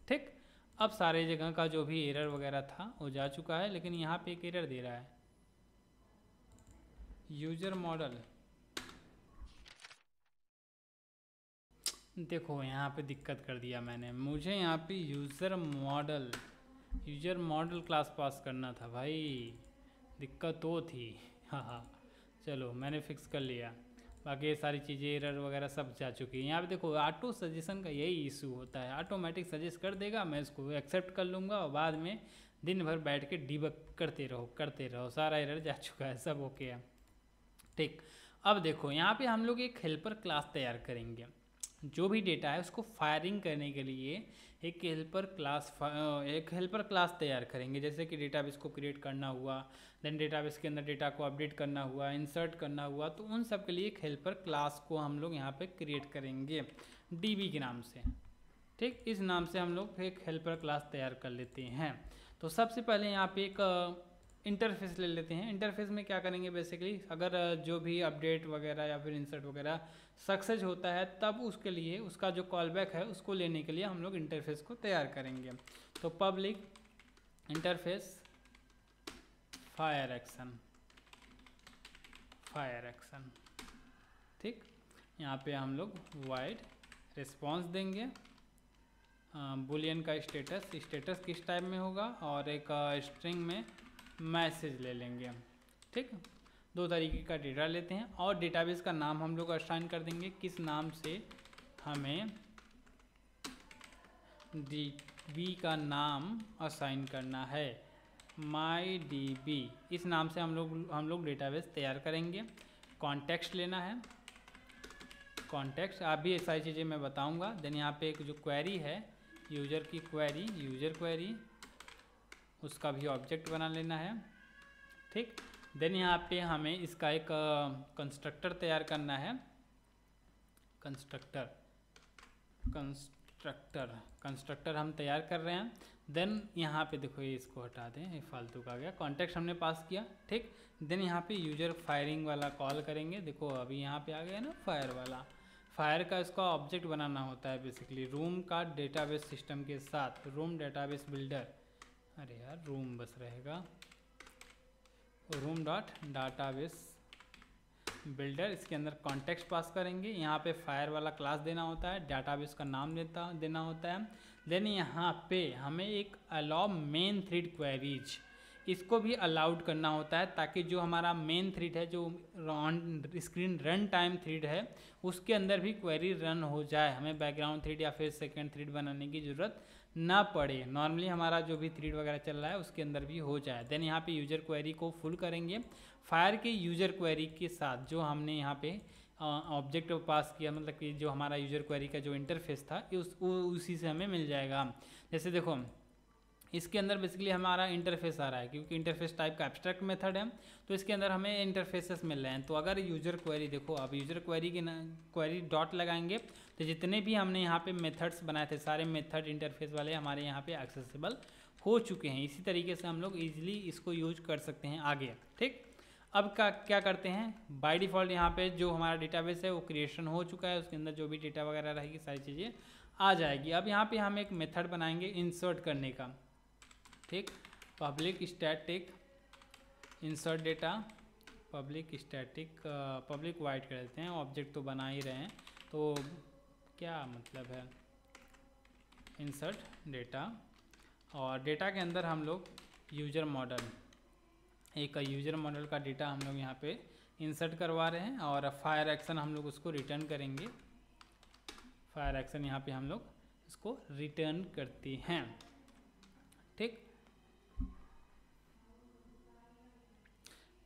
ठीक, अब सारे जगह का जो भी एरर वगैरह था वो जा चुका है, लेकिन यहाँ पे एक एरर दे रहा है, यूजर मॉडल। देखो यहाँ पे दिक्कत कर दिया मैंने, मुझे यहाँ पे यूज़र मॉडल क्लास पास करना था भाई, दिक्कत तो थी। हाँ, चलो मैंने फिक्स कर लिया। बाकी ये सारी चीज़ें एरर वगैरह सब जा चुकी है। यहाँ पे देखो ऑटो सजेशन का यही इशू होता है, ऑटोमेटिक सजेस्ट कर देगा, मैं इसको एक्सेप्ट कर लूँगा और बाद में दिन भर बैठ के डिबग करते रहो, सारा एरर जा चुका है, सब ओके है। ठीक, अब देखो यहाँ पे हम लोग एक हेल्पर क्लास तैयार करेंगे। जो भी डेटा है उसको फायरिंग करने के लिए एक हेल्पर क्लास तैयार करेंगे। जैसे कि डेटाबेस को क्रिएट करना हुआ, देन डेटाबेस के अंदर डेटा को अपडेट करना हुआ, इंसर्ट करना हुआ, तो उन सब के लिए एक हेल्पर क्लास को हम लोग यहाँ पे क्रिएट करेंगे डीबी के नाम से। ठीक, इस नाम से हम लोग एक हेल्पर क्लास तैयार कर लेते हैं। तो सबसे पहले यहाँ पे एक इंटरफेस ले लेते हैं। इंटरफेस में क्या करेंगे, बेसिकली अगर जो भी अपडेट वगैरह या फिर इंसर्ट वगैरह सक्सेस होता है तब उसके लिए उसका जो कॉलबैक है उसको लेने के लिए हम लोग इंटरफेस को तैयार करेंगे। तो पब्लिक इंटरफेस फायर एक्शन, ठीक, यहाँ पे हम लोग वाइड रिस्पॉन्स देंगे। बुलियन का स्टेटस किस टाइप में होगा, और एक स्ट्रिंग में मैसेज ले लेंगे। ठीक, दो तरीके का डेटा लेते हैं और डेटाबेस का नाम हम लोग असाइन कर देंगे। किस नाम से हमें डीबी का नाम असाइन करना है, माई डीबी, इस नाम से हम लोग डेटाबेस तैयार करेंगे। कॉन्टेक्स्ट लेना है, कॉन्टेक्स्ट आप भी ये सारी चीज़ें मैं बताऊंगा। देन यहाँ पे एक जो क्वेरी है यूजर की क्वेरी, यूजर क्वेरी, उसका भी ऑब्जेक्ट बना लेना है। ठीक, देन यहाँ पे हमें इसका एक कंस्ट्रक्टर तैयार करना है। कंस्ट्रक्टर हम तैयार कर रहे हैं। देन यहाँ पे देखो, ये इसको हटा दें, ये फालतू का आ गया। कॉन्टेक्स्ट हमने पास किया, ठीक। देन यहाँ पे यूजर फायरिंग वाला कॉल करेंगे। देखो अभी यहाँ पे आ गया ना फायर वाला, फायर का इसका ऑब्जेक्ट बनाना होता है बेसिकली रूम का डेटाबेस सिस्टम के साथ, रूम डेटाबेस बिल्डर, अरे यार रूम बस रहेगा, रूम डॉट डाटाबेस बिल्डर। इसके अंदर कॉन्टेक्स्ट पास करेंगे। यहाँ पे फायर वाला क्लास देना होता है, डाटाबेस का नाम देना होता है। देन यहाँ पे हमें एक अलाउ मेन थ्रेड क्वेरीज, इसको भी अलाउड करना होता है ताकि जो हमारा मेन थ्रेड है, जो on screen run time thread है, उसके अंदर भी क्वेरी रन हो जाए, हमें बैकग्राउंड थ्रेड या फिर सेकंड थ्रेड बनाने की ज़रूरत ना पड़े। नॉर्मली हमारा जो भी थ्रेड वगैरह चल रहा है उसके अंदर भी हो जाए। देन यहाँ पे यूजर क्वेरी को फुल करेंगे। फायर के यूजर क्वेरी के साथ जो हमने यहाँ पे ऑब्जेक्ट पास किया, मतलब कि जो हमारा यूजर क्वेरी का जो इंटरफेस था उसी से हमें मिल जाएगा। जैसे देखो इसके अंदर बेसिकली हमारा इंटरफेस आ रहा है, क्योंकि इंटरफेस टाइप का एब्स्ट्रैक्ट मेथड है, तो इसके अंदर हमें इंटरफेसेस मिल रहे हैं। तो अगर यूजर क्वेरी, देखो अब यूजर क्वेरी की क्वेरी डॉट लगाएंगे तो जितने भी हमने यहाँ पे मेथड्स बनाए थे, सारे मेथड इंटरफेस वाले हमारे यहाँ पे एक्सेसिबल हो चुके हैं। इसी तरीके से हम लोग ईजिली इसको यूज कर सकते हैं आगे। ठीक, अब क्या करते हैं, बाय डिफ़ॉल्ट यहाँ पे जो हमारा डेटाबेस है वो क्रिएशन हो चुका है, उसके अंदर जो भी डेटा वगैरह रहेगी सारी चीज़ें आ जाएगी। अब यहाँ पे हम एक मेथड बनाएंगे इंसर्ट करने का। ठीक, public static insert data, public static public wide कर देते हैं, ऑब्जेक्ट तो बना ही रहे हैं, तो क्या मतलब है इंसर्ट डेटा, और डेटा के अंदर हम लोग यूजर मॉडल, एक यूजर मॉडल का डेटा हम लोग यहाँ पे इंसर्ट करवा रहे हैं, और फायर एक्शन हम लोग उसको रिटर्न करेंगे। फायर एक्शन यहाँ पे हम लोग इसको रिटर्न करते हैं। ठीक,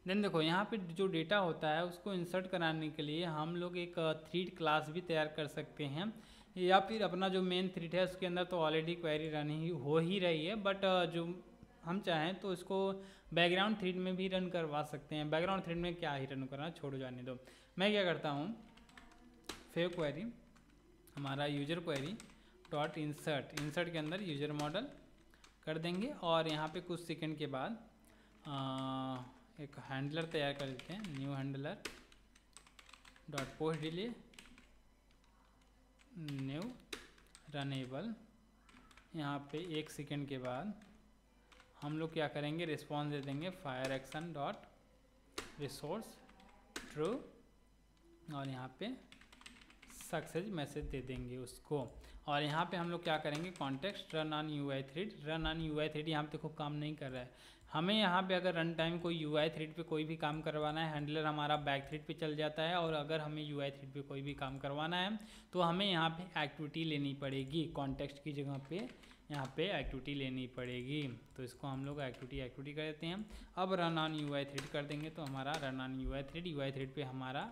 देन देखो यहाँ पे जो डेटा होता है उसको इंसर्ट कराने के लिए हम लोग एक थ्रेड क्लास भी तैयार कर सकते हैं, या फिर अपना जो मेन थ्रेड है उसके अंदर तो ऑलरेडी क्वेरी रन हो ही रही है, बट जो हम चाहें तो इसको बैकग्राउंड थ्रेड में भी रन करवा सकते हैं। बैकग्राउंड थ्रेड में क्या ही रन करना, छोड़ो जाने दो। मैं क्या करता हूँ, फेव क्वेरी हमारा यूजर क्वेरी डॉट इंसर्ट के अंदर यूजर मॉडल कर देंगे, और यहाँ पे कुछ सेकंड के बाद एक हैंडलर तैयार कर देते हैं, new handler dot post delay new runnable. यहाँ पे एक सेकंड के बाद हम लोग क्या करेंगे, रिस्पॉन्स दे देंगे fire action dot resource true, और यहाँ पे सक्सेस मैसेज दे देंगे उसको। और यहाँ पे हम लोग क्या करेंगे, context run on UI thread, run on UI thread यहाँ पे देखो काम नहीं कर रहा है, हमें यहाँ पे अगर रन टाइम कोई UI थ्रेड पे कोई भी काम करवाना है, हैंडलर हमारा बैक थ्रेड पे चल जाता है, और अगर हमें UI थ्रेड पे कोई भी काम करवाना है तो हमें यहाँ पे एक्टिविटी लेनी पड़ेगी, कॉन्टेक्स्ट की जगह पे यहाँ पे एक्टिविटी लेनी पड़ेगी। तो इसको हम लोग एक्टिविटी कर देते हैं। अब रन ऑन UI थ्रेड कर देंगे तो हमारा रन ऑन UI थ्रेड पे हमारा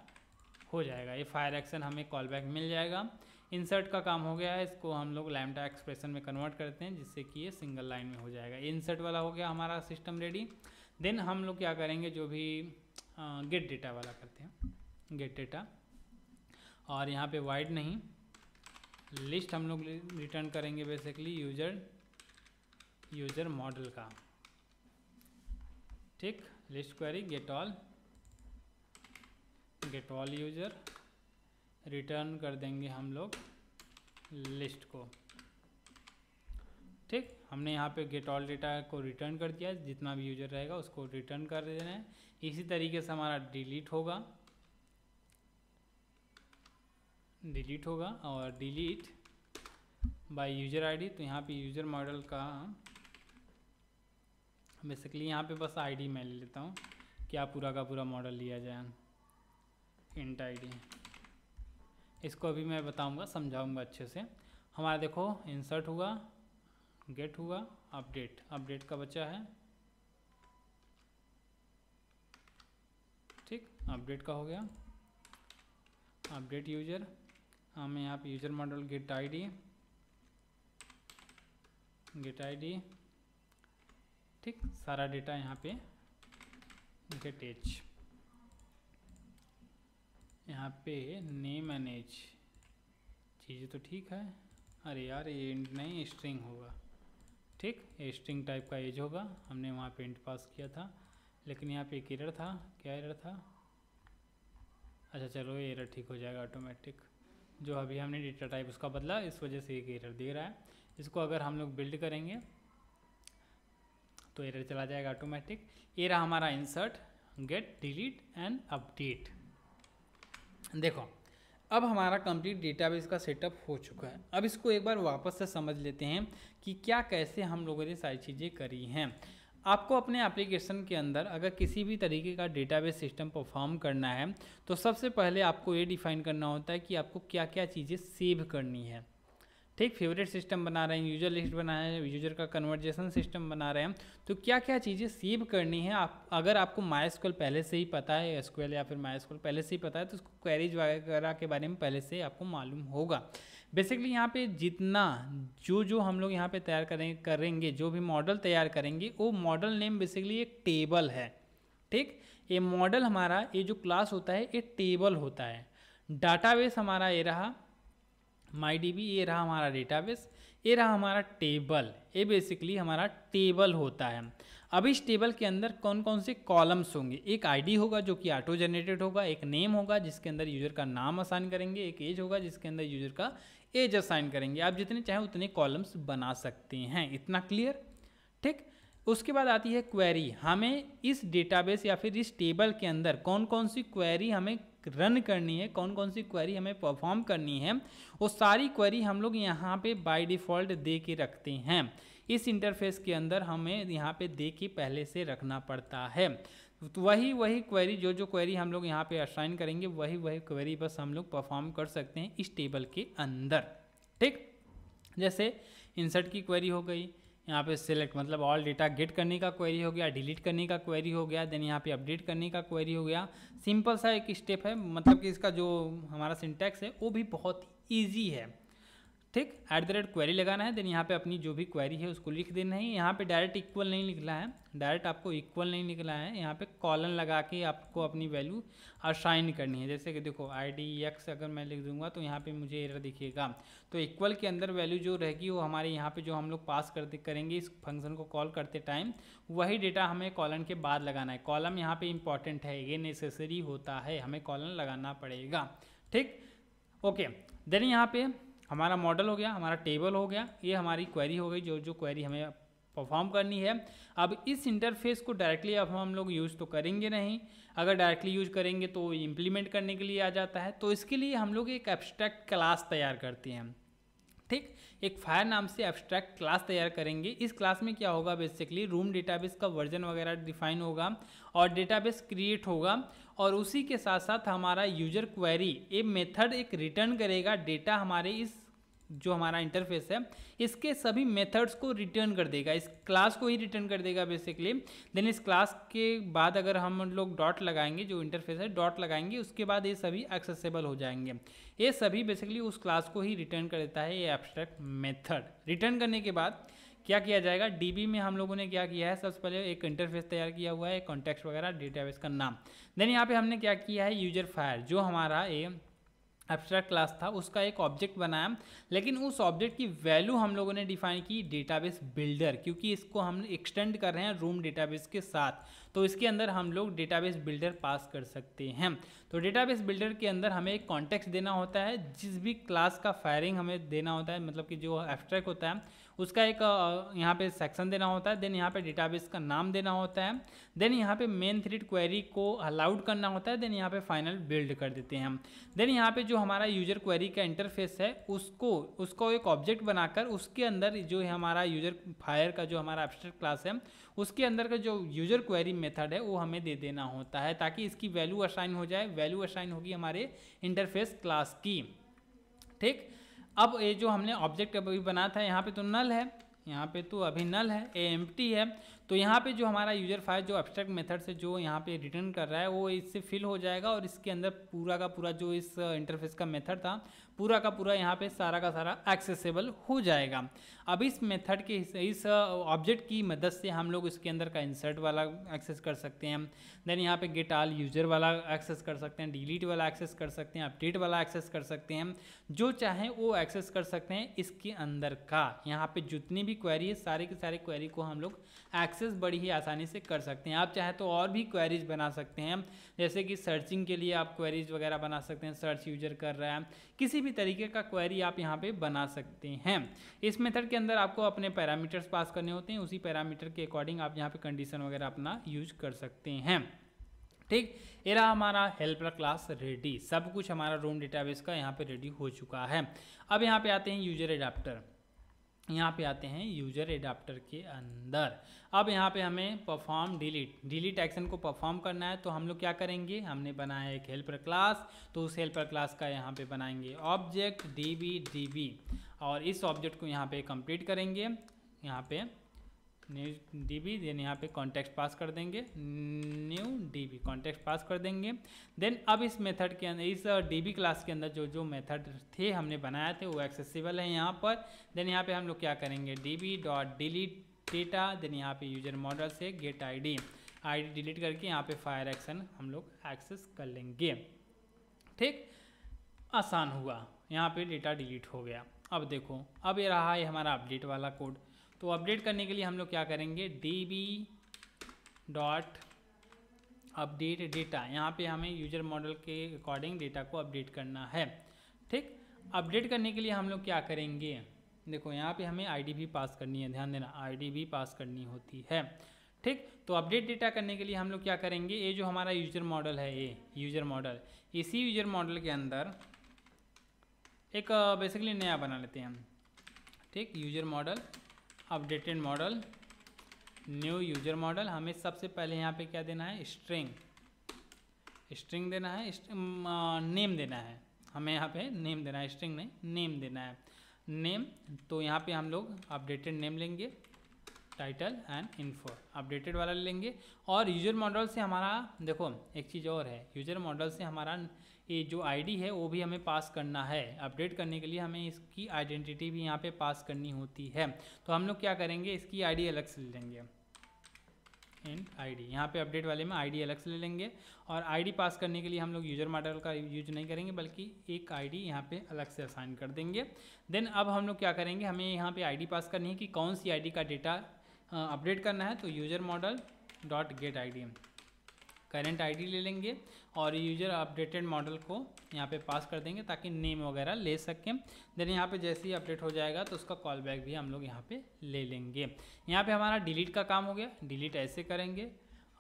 हो जाएगा। ये फायर एक्शन हमें कॉल बैक मिल जाएगा। इंसर्ट का काम हो गया है, इसको हम लोग लैम्डा एक्सप्रेशन में कन्वर्ट करते हैं जिससे कि ये सिंगल लाइन में हो जाएगा। इंसर्ट वाला हो गया हमारा सिस्टम रेडी। देन हम लोग क्या करेंगे, जो भी गेट डेटा वाला करते हैं, गेट डेटा, और यहाँ पे वाइड नहीं, लिस्ट हम लोग रिटर्न करेंगे बेसिकली यूजर मॉडल का। ठीक, list query get all user, return कर देंगे हम लोग लिस्ट को। ठीक, हमने यहाँ पे गेट ऑल डेटा को रिटर्न कर दिया, जितना भी यूजर रहेगा उसको रिटर्न कर देना है। इसी तरीके से हमारा डिलीट होगा और डिलीट बाय यूजर आईडी। तो यहाँ पे यूजर मॉडल का बेसिकली यहाँ पे बस आईडी मैं ले लेता हूँ, क्या पूरा का पूरा मॉडल लिया जाए, इंट आईडी। इसको अभी मैं बताऊंगा, समझाऊंगा अच्छे से। हमारा देखो इंसर्ट हुआ, गेट हुआ, अपडेट का बच्चा है। ठीक, अपडेट का हो गया, अपडेट यूजर। हमें यहाँ पे यूजर मॉडल गेट आईडी, ठीक, सारा डेटा यहाँ पे गेट एज, यहाँ पे नेम एंड एज, चीज़ें तो ठीक है। अरे यार ये इंट नहीं स्ट्रिंग होगा। ठीक, ये स्ट्रिंग टाइप का एज होगा, हमने वहाँ पे इंट पास किया था, लेकिन यहाँ पे एक एरर था। क्या एरर था? अच्छा चलो ये एरर ठीक हो जाएगा ऑटोमेटिक, जो अभी हमने डेटा टाइप उसका बदला, इस वजह से एक एरर दे रहा है। इसको अगर हम लोग बिल्ड करेंगे तो एरर चला जाएगा ऑटोमेटिक। ये रहा हमारा insert, get, delete and update. देखो अब हमारा कंप्लीट डेटाबेस का सेटअप हो चुका है। अब इसको एक बार वापस से समझ लेते हैं कि क्या कैसे हम लोगों ने सारी चीज़ें करी हैं। आपको अपने एप्लीकेशन के अंदर अगर किसी भी तरीके का डेटाबेस सिस्टम परफॉर्म करना है तो सबसे पहले आपको ये डिफाइन करना होता है कि आपको क्या क्या चीज़ें सेव करनी है। ठीक, फेवरेट सिस्टम बना रहे हैं, यूजर लिस्ट बना रहे हैं, यूजर का कन्वर्जेशन सिस्टम बना रहे हैं, तो क्या क्या चीज़ें सेव करनी है। आप अगर आपको MySQL पहले से ही पता है, SQL या फिर MySQL पहले से ही पता है, तो उसको क्वेरीज वगैरह के बारे में पहले से आपको मालूम होगा। बेसिकली यहाँ पे जितना जो हम लोग यहाँ पे तैयार करेंगे, जो भी मॉडल तैयार करेंगे, वो मॉडल नेम बेसिकली एक टेबल है। ठीक, ये मॉडल हमारा, ये जो क्लास होता है ये टेबल होता है। डाटाबेस हमारा ये रहा MyDB, ये रहा हमारा डेटाबेस, ये रहा हमारा टेबल। ये बेसिकली हमारा टेबल होता है। अब इस टेबल के अंदर कौन कौन से कॉलम्स होंगे, एक आईडी होगा जो कि ऑटो जनरेटेड होगा, एक नेम होगा जिसके अंदर यूजर का नाम असाइन करेंगे, एक एज होगा जिसके अंदर यूजर का एज असाइन करेंगे। आप जितने चाहें उतने कॉलम्स बना सकते हैं। इतना क्लियर? ठीक, उसके बाद आती है क्वेरी। हमें इस डेटाबेस या फिर इस टेबल के अंदर कौन कौन सी क्वेरी हमें रन करनी है, कौन कौन सी क्वेरी हमें परफॉर्म करनी है, वो सारी क्वेरी हम लोग यहाँ पे बाय डिफ़ॉल्ट दे के रखते हैं। इस इंटरफेस के अंदर हमें यहाँ पे दे के पहले से रखना पड़ता है। तो वही क्वेरी, जो क्वेरी हम लोग यहाँ पे असाइन करेंगे, वही क्वेरी बस हम लोग परफॉर्म कर सकते हैं इस टेबल के अंदर। ठीक, जैसे इंसर्ट की क्वेरी हो गई, यहाँ पे सिलेक्ट मतलब ऑल डेटा गेट करने का क्वेरी हो गया, डिलीट करने का क्वेरी हो गया, देन यहाँ पे अपडेट करने का क्वेरी हो गया। सिंपल सा एक स्टेप है, मतलब कि इसका जो हमारा सिंटैक्स है वो भी बहुत ईजी है। ठीक, @क्वेरी लगाना है, देन यहाँ पे अपनी जो भी क्वेरी है उसको लिख देना है। यहाँ पे डायरेक्ट इक्वल नहीं लिखना है, डायरेक्ट आपको इक्वल नहीं लिखना है, यहाँ पे कॉलन लगा के आपको अपनी वैल्यू असाइन करनी है। जैसे कि देखो IDX अगर मैं लिख दूंगा तो यहाँ पे मुझे एरर दिखेगा। तो इक्वल के अंदर वैल्यू जो रहेगी वो हमारे यहाँ पे जो हम लोग पास करेंगे इस फंक्शन को कॉल करते टाइम, वही डेटा हमें कॉलन के बाद लगाना है। कॉलम यहाँ पे इंपॉर्टेंट है, ये नेसेसरी होता है, हमें कॉलन लगाना पड़ेगा। ठीक, ओके, देन यहाँ पे हमारा मॉडल हो गया, हमारा टेबल हो गया, ये हमारी क्वेरी हो गई, जो क्वेरी हमें परफॉर्म करनी है। अब इस इंटरफेस को डायरेक्टली अब हम लोग यूज़ तो करेंगे नहीं, अगर डायरेक्टली यूज करेंगे तो इम्प्लीमेंट करने के लिए आ जाता है। तो इसके लिए हम लोग एक एब्स्ट्रैक्ट क्लास तैयार करते हैं। ठीक, एक फायर नाम से एब्स्ट्रैक्ट क्लास तैयार करेंगे। इस क्लास में क्या होगा, बेसिकली रूम डेटाबेस का वर्जन वगैरह डिफाइन होगा और डेटाबेस क्रिएट होगा, और उसी के साथ साथ हमारा यूजर क्वेरी एक मेथड एक रिटर्न करेगा डेटा हमारे इस जो हमारा इंटरफेस है इसके सभी मेथड्स को रिटर्न कर देगा, इस क्लास को ही रिटर्न कर देगा बेसिकली। देन इस क्लास के बाद अगर हम लोग डॉट लगाएंगे, जो इंटरफेस है डॉट लगाएंगे, उसके बाद ये सभी एक्सेसिबल हो जाएंगे। ये सभी बेसिकली उस क्लास को ही रिटर्न कर देता है ये एब्स्ट्रैक्ट मेथड। रिटर्न करने के बाद क्या किया जाएगा, डीबी में हम लोगों ने क्या किया है, सबसे पहले एक इंटरफेस तैयार किया हुआ है, कॉन्टेक्स्ट वगैरह, डेटाबेस का नाम। देन यहाँ पे हमने क्या किया है, यूजर फायर जो हमारा ये एब्स्ट्रैक्ट क्लास था उसका एक ऑब्जेक्ट बनाया, लेकिन उस ऑब्जेक्ट की वैल्यू हम लोगों ने डिफाइन की डेटाबेस बिल्डर, क्योंकि इसको हम एक्सटेंड कर रहे हैं रूम डेटाबेस के साथ, तो इसके अंदर हम लोग डेटाबेस बिल्डर पास कर सकते हैं। तो डेटाबेस बिल्डर के अंदर हमें एक कॉन्टेक्स्ट देना होता है, जिस भी क्लास का फायरिंग हमें देना होता है, मतलब कि जो एब्स्ट्रैक्ट होता है उसका एक यहाँ पे सेक्शन देना होता है। देन यहाँ पे डेटाबेस का नाम देना होता है। देन यहाँ पे मेन थ्रेड क्वेरी को अलाउड करना होता है। देन यहाँ पे फाइनल बिल्ड कर देते हैं हम। देन यहाँ पे जो हमारा यूजर क्वेरी का इंटरफेस है उसको एक ऑब्जेक्ट बनाकर उसके अंदर जो है हमारा यूजर फायर का जो हमारा एब्स्ट्रैक्ट क्लास है उसके अंदर का जो यूजर क्वेरी मेथड है वो हमें दे देना होता है, ताकि इसकी वैल्यू असाइन हो जाए। वैल्यू असाइन होगी हमारे इंटरफेस क्लास की। ठीक, अब ये जो हमने ऑब्जेक्ट अभी बनाया था यहाँ पे तो नल है, यहाँ पे तो अभी नल है, ए एम्प्टी है। तो यहाँ पे जो हमारा यूजर फाइल जो एब्स्ट्रैक्ट मेथड से जो यहाँ पे रिटर्न कर रहा है वो इससे फिल हो जाएगा, और इसके अंदर पूरा का पूरा जो इस इंटरफेस का मेथड था पूरा का पूरा यहाँ पे सारा का सारा एक्सेसिबल हो जाएगा। अब इस मेथड के इस ऑब्जेक्ट की मदद से हम लोग इसके अंदर का इंसर्ट वाला एक्सेस कर सकते हैं। देन यहाँ पे गेट ऑल यूजर वाला एक्सेस कर सकते हैं, डिलीट वाला एक्सेस कर सकते हैं, अपडेट वाला एक्सेस कर सकते हैं, जो चाहें वो एक्सेस कर सकते हैं इसके अंदर का। यहाँ पे जितनी भी क्वेरी है सारे के सारे क्वेरी को हम लोग एक्सेस बड़ी ही आसानी से कर सकते हैं। आप चाहे तो और भी क्वेरीज बना सकते हैं, जैसे कि सर्चिंग के लिए आप क्वेरीज वगैरह बना सकते हैं, सर्च यूजर कर रहा है, किसी भी तरीके का क्वेरी आप यहाँ पे बना सकते हैं। इस मेथड के अंदर आपको अपने पैरामीटर्स पास करने होते हैं, उसी पैरामीटर के अकॉर्डिंग आप यहाँ पे कंडीशन वगैरह अपना यूज कर सकते हैं। ठीक, ये रहा हमारा हेल्पर क्लास रेडी। सब कुछ हमारा रूम डेटाबेस का यहाँ पे रेडी हो चुका है। अब यहाँ पे आते हैं यूजर एडाप्टर। यहाँ पे आते हैं यूजर एडाप्टर के अंदर। अब यहाँ पे हमें परफॉर्म डिलीट एक्शन को परफॉर्म करना है, तो हम लोग क्या करेंगे, हमने बनाया एक हेल्पर क्लास, तो उस हेल्पर क्लास का यहाँ पे बनाएंगे ऑब्जेक्ट db, और इस ऑब्जेक्ट को यहाँ पे कंप्लीट करेंगे। यहाँ पे न्यू db, देन यहाँ पे कॉन्टेक्स्ट पास कर देंगे, न्यू db कॉन्टेक्स्ट पास कर देंगे। देन अब इस मेथड के अंदर इस db क्लास के अंदर जो जो मेथड थे हमने बनाए थे वो एक्सेसिबल है यहाँ पर। देन यहाँ पे हम लोग क्या करेंगे, db.delete डेटा, देन यहाँ पे यूजर मॉडल से गेट id डिलीट करके यहाँ पे फायर एक्शन हम लोग एक्सेस कर लेंगे। ठीक, आसान हुआ, यहाँ पे डेटा डिलीट हो गया। अब देखो, अब ये रहा है हमारा अपडेट वाला कोड। तो अपडेट करने के लिए हम लोग क्या करेंगे, db.update डेटा, यहाँ पे हमें यूजर मॉडल के अकॉर्डिंग डेटा को अपडेट करना है। ठीक, अपडेट करने के लिए हम लोग क्या करेंगे, देखो यहाँ पे हमें आईडी भी पास करनी है, ध्यान देना आईडी भी पास करनी होती है। ठीक, तो अपडेट डेटा करने के लिए हम लोग क्या करेंगे, ये जो हमारा यूजर मॉडल है, ये यूजर मॉडल, इसी यूजर मॉडल के अंदर एक बेसिकली नया बना लेते हैं हम। ठीक, user model, updated model, new user model. हमें सबसे पहले यहाँ पे क्या देना है, स्ट्रिंग देना है, नेम देना है, हमें यहाँ पे नेम देना है, स्ट्रिंग नहीं नेम देना है, नेम। तो यहाँ पे हम लोग अपडेटेड नेम लेंगे, टाइटल एंड इन्फो अपडेटेड वाला लेंगे। और यूजर मॉडल से हमारा देखो एक चीज़ और है, यूजर मॉडल से हमारा ये जो आईडी है वो भी हमें पास करना है। अपडेट करने के लिए हमें इसकी आइडेंटिटी भी यहाँ पे पास करनी होती है। तो हम लोग क्या करेंगे, इसकी आईडी अलग से ले लेंगे, एंड आईडी, यहाँ पे अपडेट वाले में आईडी अलग से ले लेंगे। और आईडी पास करने के लिए हम लोग यूजर मॉडल का यूज नहीं करेंगे, बल्कि एक आईडी यहाँ पे अलग से असाइन कर देंगे। देन अब हम लोग क्या करेंगे, हमें यहाँ पे आईडी पास करनी है कि कौन सी आईडी का डेटा अपडेट करना है। तो user model dot gate ID, current ID ले लेंगे और यूजर अपडेटेड मॉडल को यहाँ पे पास कर देंगे ताकि नेम वगैरह ले सकें। देन यहाँ पे जैसे ही अपडेट हो जाएगा तो उसका कॉल बैक भी हम लोग यहाँ पे ले लेंगे। यहाँ पे हमारा डिलीट का काम हो गया, डिलीट ऐसे करेंगे,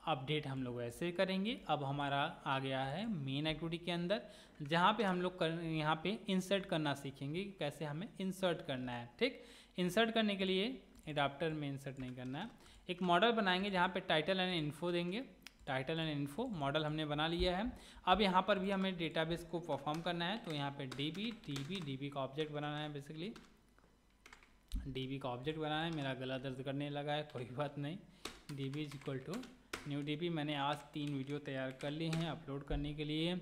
अपडेट हम लोग ऐसे करेंगे। अब हमारा आ गया है मेन एक्टिविटी के अंदर, जहाँ पे हम लोग यहाँ पे इंसर्ट करना सीखेंगे कि कैसे हमें इंसर्ट करना है। ठीक, इंसर्ट करने के लिए एडाप्टर में इंसर्ट नहीं करना है, एक मॉडल बनाएंगे जहाँ पे टाइटल एंड इन्फो देंगे। टाइटल एंड इन्फो मॉडल हमने बना लिया है। अब यहाँ पर भी हमें डेटाबेस को परफॉर्म करना है, तो यहाँ पे डीबी का ऑब्जेक्ट बनाना है। बेसिकली डीबी का ऑब्जेक्ट बनाना है। मेरा गला दर्द करने लगा है, कोई बात नहीं। DB is equal to new DB. मैंने आज 3 वीडियो तैयार कर ली हैं अपलोड करने के लिए।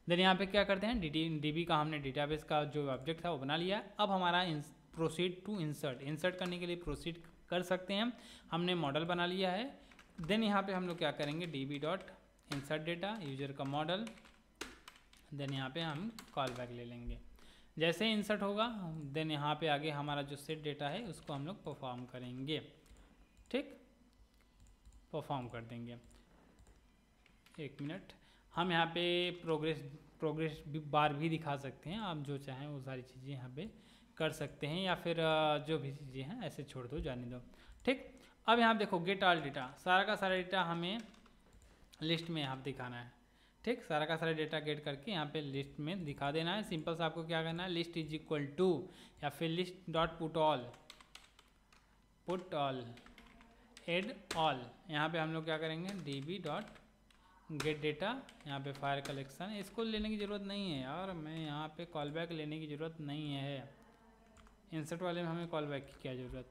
देन यहाँ पे क्या करते हैं, डीबी का हमने डेटाबेस का जो ऑब्जेक्ट था वो बना लिया। अब हमारा प्रोसीड टू इंसर्ट, इंसर्ट करने के लिए प्रोसीड कर सकते हैं। हमने मॉडल बना लिया है। देन यहाँ पे हम लोग क्या करेंगे, dB dot insert data user का मॉडल। देन यहाँ पे हम कॉल बैक ले लेंगे। जैसे ही इंसर्ट होगा देन यहाँ पे आगे हमारा जो सेट डेटा है उसको हम लोग परफॉर्म करेंगे। ठीक, परफॉर्म कर देंगे। 1 मिनट, हम यहाँ पे प्रोग्रेस बार भी दिखा सकते हैं। आप जो चाहें वो सारी चीज़ें यहाँ पे कर सकते हैं, या फिर जो भी चीज़ें हैं ऐसे छोड़ दो, जाने दो। ठीक, अब यहाँ देखो गेट ऑल डेटा, सारा का सारा डेटा हमें लिस्ट में यहाँ दिखाना है। ठीक, सारा का सारा डेटा गेट करके यहाँ पे लिस्ट में दिखा देना है। सिंपल से आपको क्या करना है, लिस्ट इज इक्वल टू या फिर list dot put all add all. यहाँ पे हम लोग क्या करेंगे, डीबी डॉट गेट डेटा, यहाँ पे फायर कलेक्शन। इसको लेने की ज़रूरत नहीं है यार, मैं यहाँ पे कॉल बैक लेने की ज़रूरत नहीं है। इंसर्ट वाले में हमें कॉल बैक की क्या ज़रूरत।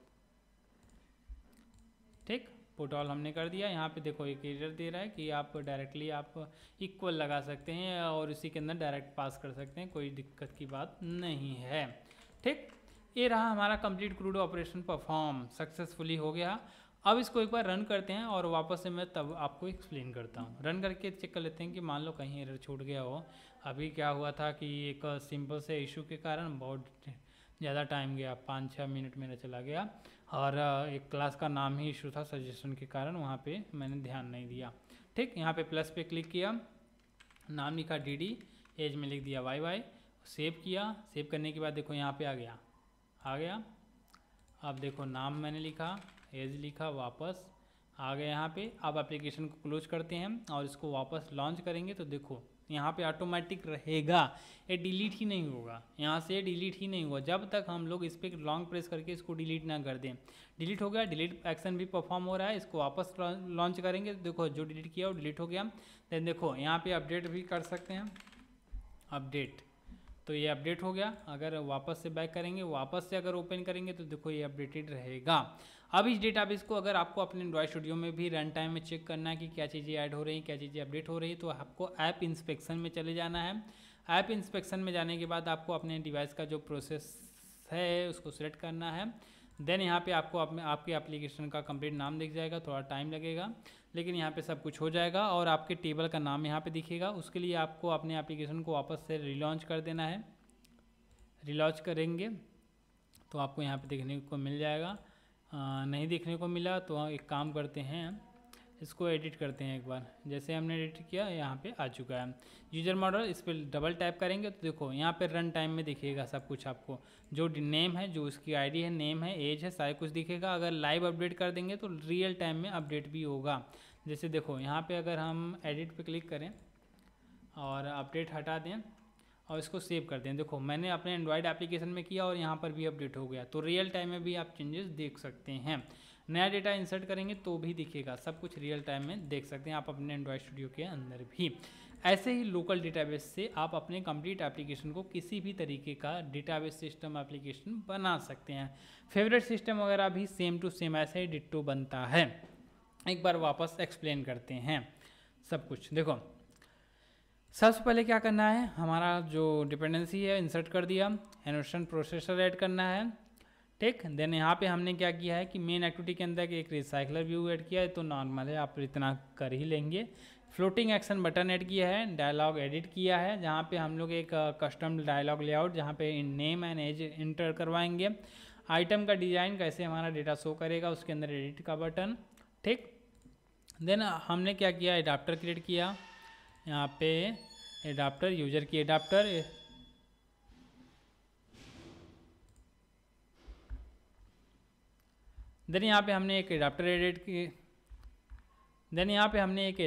ठीक, पुट ऑल हमने कर दिया। यहाँ पे देखो एक एरर दे रहा है कि आप डायरेक्टली आप इक्वल लगा सकते हैं और इसी के अंदर डायरेक्ट पास कर सकते हैं, कोई दिक्कत की बात नहीं है। ठीक, ये रहा हमारा complete crude operation perform successfully हो गया। अब इसको एक बार रन करते हैं और वापस से मैं तब आपको एक्सप्लेन करता हूँ। रन करके चेक कर लेते हैं कि मान लो कहीं एरर छूट गया हो। अभी क्या हुआ था कि एक सिंपल से इशू के कारण बहुत ज़्यादा टाइम गया, 5-6 मिनट मेरा चला गया, और एक क्लास का नाम ही इशू था सजेशन के कारण, वहाँ पे मैंने ध्यान नहीं दिया। ठीक, यहाँ पे प्लस पे क्लिक किया, नाम लिखा डी, एज में लिख दिया YY, सेव किया। सेव करने के बाद देखो यहाँ पे आ गया। अब देखो नाम मैंने लिखा, एज लिखा, वापस आ गया यहाँ पे। अब एप्लीकेशन को क्लोज करते हैं और इसको वापस लॉन्च करेंगे तो देखो यहाँ पे ऑटोमेटिक रहेगा, ये डिलीट ही नहीं होगा। यहाँ से डिलीट ही नहीं हुआ जब तक हम लोग इस पर लॉन्ग प्रेस करके इसको डिलीट ना कर दें। डिलीट हो गया, डिलीट एक्शन भी परफॉर्म हो रहा है। इसको वापस लॉन्च करेंगे तो देखो जो डिलीट किया वो डिलीट हो गया। देन देखो यहाँ पे अपडेट भी कर सकते हैं, अपडेट, तो ये अपडेट हो गया। अगर वापस से बैक करेंगे, वापस से अगर ओपन करेंगे तो देखो ये अपडेटेड रहेगा। अब इस डेटाबेस को अगर आपको अपने एंड्रॉइड स्टूडियो में भी रन टाइम में चेक करना है कि क्या चीज़ें ऐड हो रही हैं, क्या चीज़ें अपडेट हो रही है, तो आपको ऐप इंस्पेक्शन में चले जाना है। ऐप इंस्पेक्शन में जाने के बाद आपको अपने डिवाइस का जो प्रोसेस है उसको सिलेक्ट करना है। देन यहाँ पे आपको आपके एप्लीकेशन का कंप्लीट नाम दिख जाएगा, थोड़ा टाइम लगेगा लेकिन यहाँ पे सब कुछ हो जाएगा और आपके टेबल का नाम यहाँ पे दिखेगा। उसके लिए आपको अपने एप्लीकेशन को वापस से रिलॉन्च कर देना है। रिलॉन्च करेंगे तो आपको यहाँ पे देखने को मिल जाएगा। नहीं देखने को मिला तो एक काम करते हैं, इसको एडिट करते हैं एक बार। जैसे हमने एडिट किया यहाँ पे आ चुका है यूजर मॉडल। इस पर डबल टैप करेंगे तो देखो यहाँ पे रन टाइम में दिखेगा सब कुछ आपको, जो नेम है, जो उसकी आईडी है, नेम है, एज है, सारा कुछ दिखेगा। अगर लाइव अपडेट कर देंगे तो रियल टाइम में अपडेट भी होगा। जैसे देखो यहाँ पे अगर हम एडिट पे क्लिक करें और अपडेट हटा दें और इसको सेव कर दें, देखो मैंने अपने एंड्रॉयड एप्लीकेशन में किया और यहाँ पर भी अपडेट हो गया। तो रियल टाइम में भी आप चेंजेस देख सकते हैं। नया डेटा इंसर्ट करेंगे तो भी दिखेगा, सब कुछ रियल टाइम में देख सकते हैं आप अपने एंड्रॉयड स्टूडियो के अंदर भी। ऐसे ही लोकल डेटाबेस से आप अपने कंप्लीट एप्लीकेशन को किसी भी तरीके का डेटाबेस सिस्टम एप्लीकेशन बना सकते हैं। फेवरेट सिस्टम वगैरह भी सेम टू सेम ऐसे ही डिट्टो बनता है। एक बार वापस एक्सप्लेन करते हैं सब कुछ। देखो सबसे पहले क्या करना है, हमारा जो डिपेंडेंसी है इंसर्ट कर दिया, एनोटेशन प्रोसेसर ऐड करना है। ठीक, देन यहाँ पे हमने क्या किया है कि मेन एक्टिविटी के अंदर एक रिसाइकलर व्यू ऐड किया है, तो नॉर्मल है, आप इतना कर ही लेंगे। फ्लोटिंग एक्शन बटन ऐड किया है, डायलॉग एडिट किया है, जहाँ पे हम लोग एक कस्टम डायलॉग लेआउट जहाँ पे नेम एंड एज इंटर करवाएंगे। आइटम का डिज़ाइन कैसे हमारा डेटा शो करेगा, उसके अंदर एडिट का बटन। ठीक, देन हमने क्या किया, एडाप्टर क्रिएट किया, यहाँ पे एडाप्टर, यूजर की एडाप्टर, देन यहाँ पे हमने एक एडाप्टर एडिट की, देन यहाँ पे हमने एक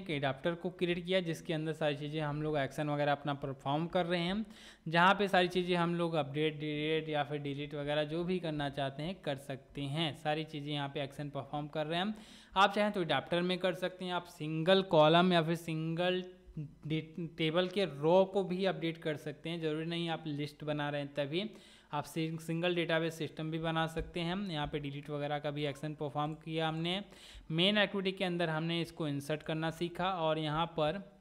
एडाप्टर को क्रिएट किया जिसके अंदर सारी चीज़ें हम लोग एक्शन वगैरह अपना परफॉर्म कर रहे हैं, जहाँ पे सारी चीज़ें हम लोग अपडेट, डिलीट या फिर डिलीट वगैरह जो भी करना चाहते हैं कर सकते हैं। सारी चीज़ें यहाँ पे एक्शन परफॉर्म कर रहे हैं हम। आप चाहें तो एडाप्टर में कर सकते हैं, आप सिंगल कॉलम या फिर सिंगल टेबल के रो को भी अपडेट कर सकते हैं। ज़रूरी नहीं आप लिस्ट बना रहे हैं तभी, आप सिंगल डेटाबेस सिस्टम भी बना सकते हैं। यहाँ पे डिलीट वगैरह का भी एक्शन परफॉर्म किया हमने। मेन एक्टिविटी के अंदर हमने इसको इंसर्ट करना सीखा और यहाँ पर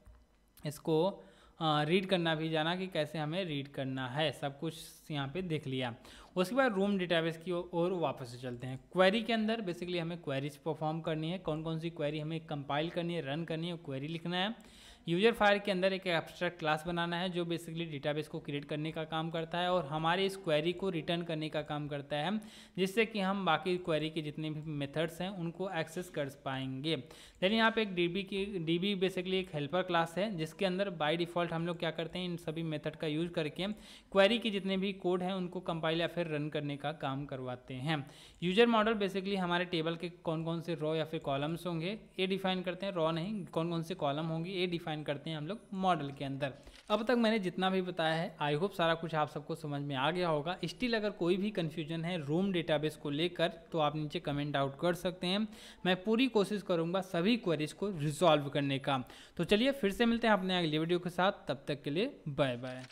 इसको रीड करना भी जाना कि कैसे हमें रीड करना है, सब कुछ यहाँ पे देख लिया। उसके बाद रूम डेटाबेस की ओर वापस से चलते हैं। क्वेरी के अंदर बेसिकली हमें क्वेरीज परफॉर्म करनी है, कौन कौन सी क्वेरी हमें कंपाइल करनी है, रन करनी है, क्वेरी लिखना है। यूजर फाइल के अंदर एक एब्स्ट्रैक्ट क्लास बनाना है जो बेसिकली डेटाबेस को क्रिएट करने का काम करता है और हमारे इस क्वेरी को रिटर्न करने का काम करता है, जिससे कि हम बाकी क्वेरी के जितने भी मेथड्स हैं उनको एक्सेस कर पाएंगे। लेकिन यहाँ पे एक डीबी बेसिकली एक हेल्पर क्लास है जिसके अंदर बाय डिफ़ॉल्ट हम लोग क्या करते हैं, इन सभी मेथड का यूज करके क्वेरी के जितने भी कोड हैं उनको कंपाइल या फिर रन करने का काम करवाते हैं। यूजर मॉडल बेसिकली हमारे टेबल के कौन कौन से रो या फिर कॉलम्स होंगे ये डिफाइन करते हैं, रो नहीं, कौन कौन से कॉलम होंगे ये डिफाइन करते हैं हम लोग मॉडल के अंदर। अब तक मैंने जितना भी बताया है आई होप सारा कुछ आप सबको समझ में आ गया होगा। स्टिल अगर कोई भी कन्फ्यूजन है रूम डेटाबेस को लेकर तो आप नीचे कमेंट आउट कर सकते हैं, मैं पूरी कोशिश करूंगा सभी क्वेरीज को रिजॉल्व करने का। तो चलिए फिर से मिलते हैं अपने अगली वीडियो के साथ, तब तक के लिए बाय बाय।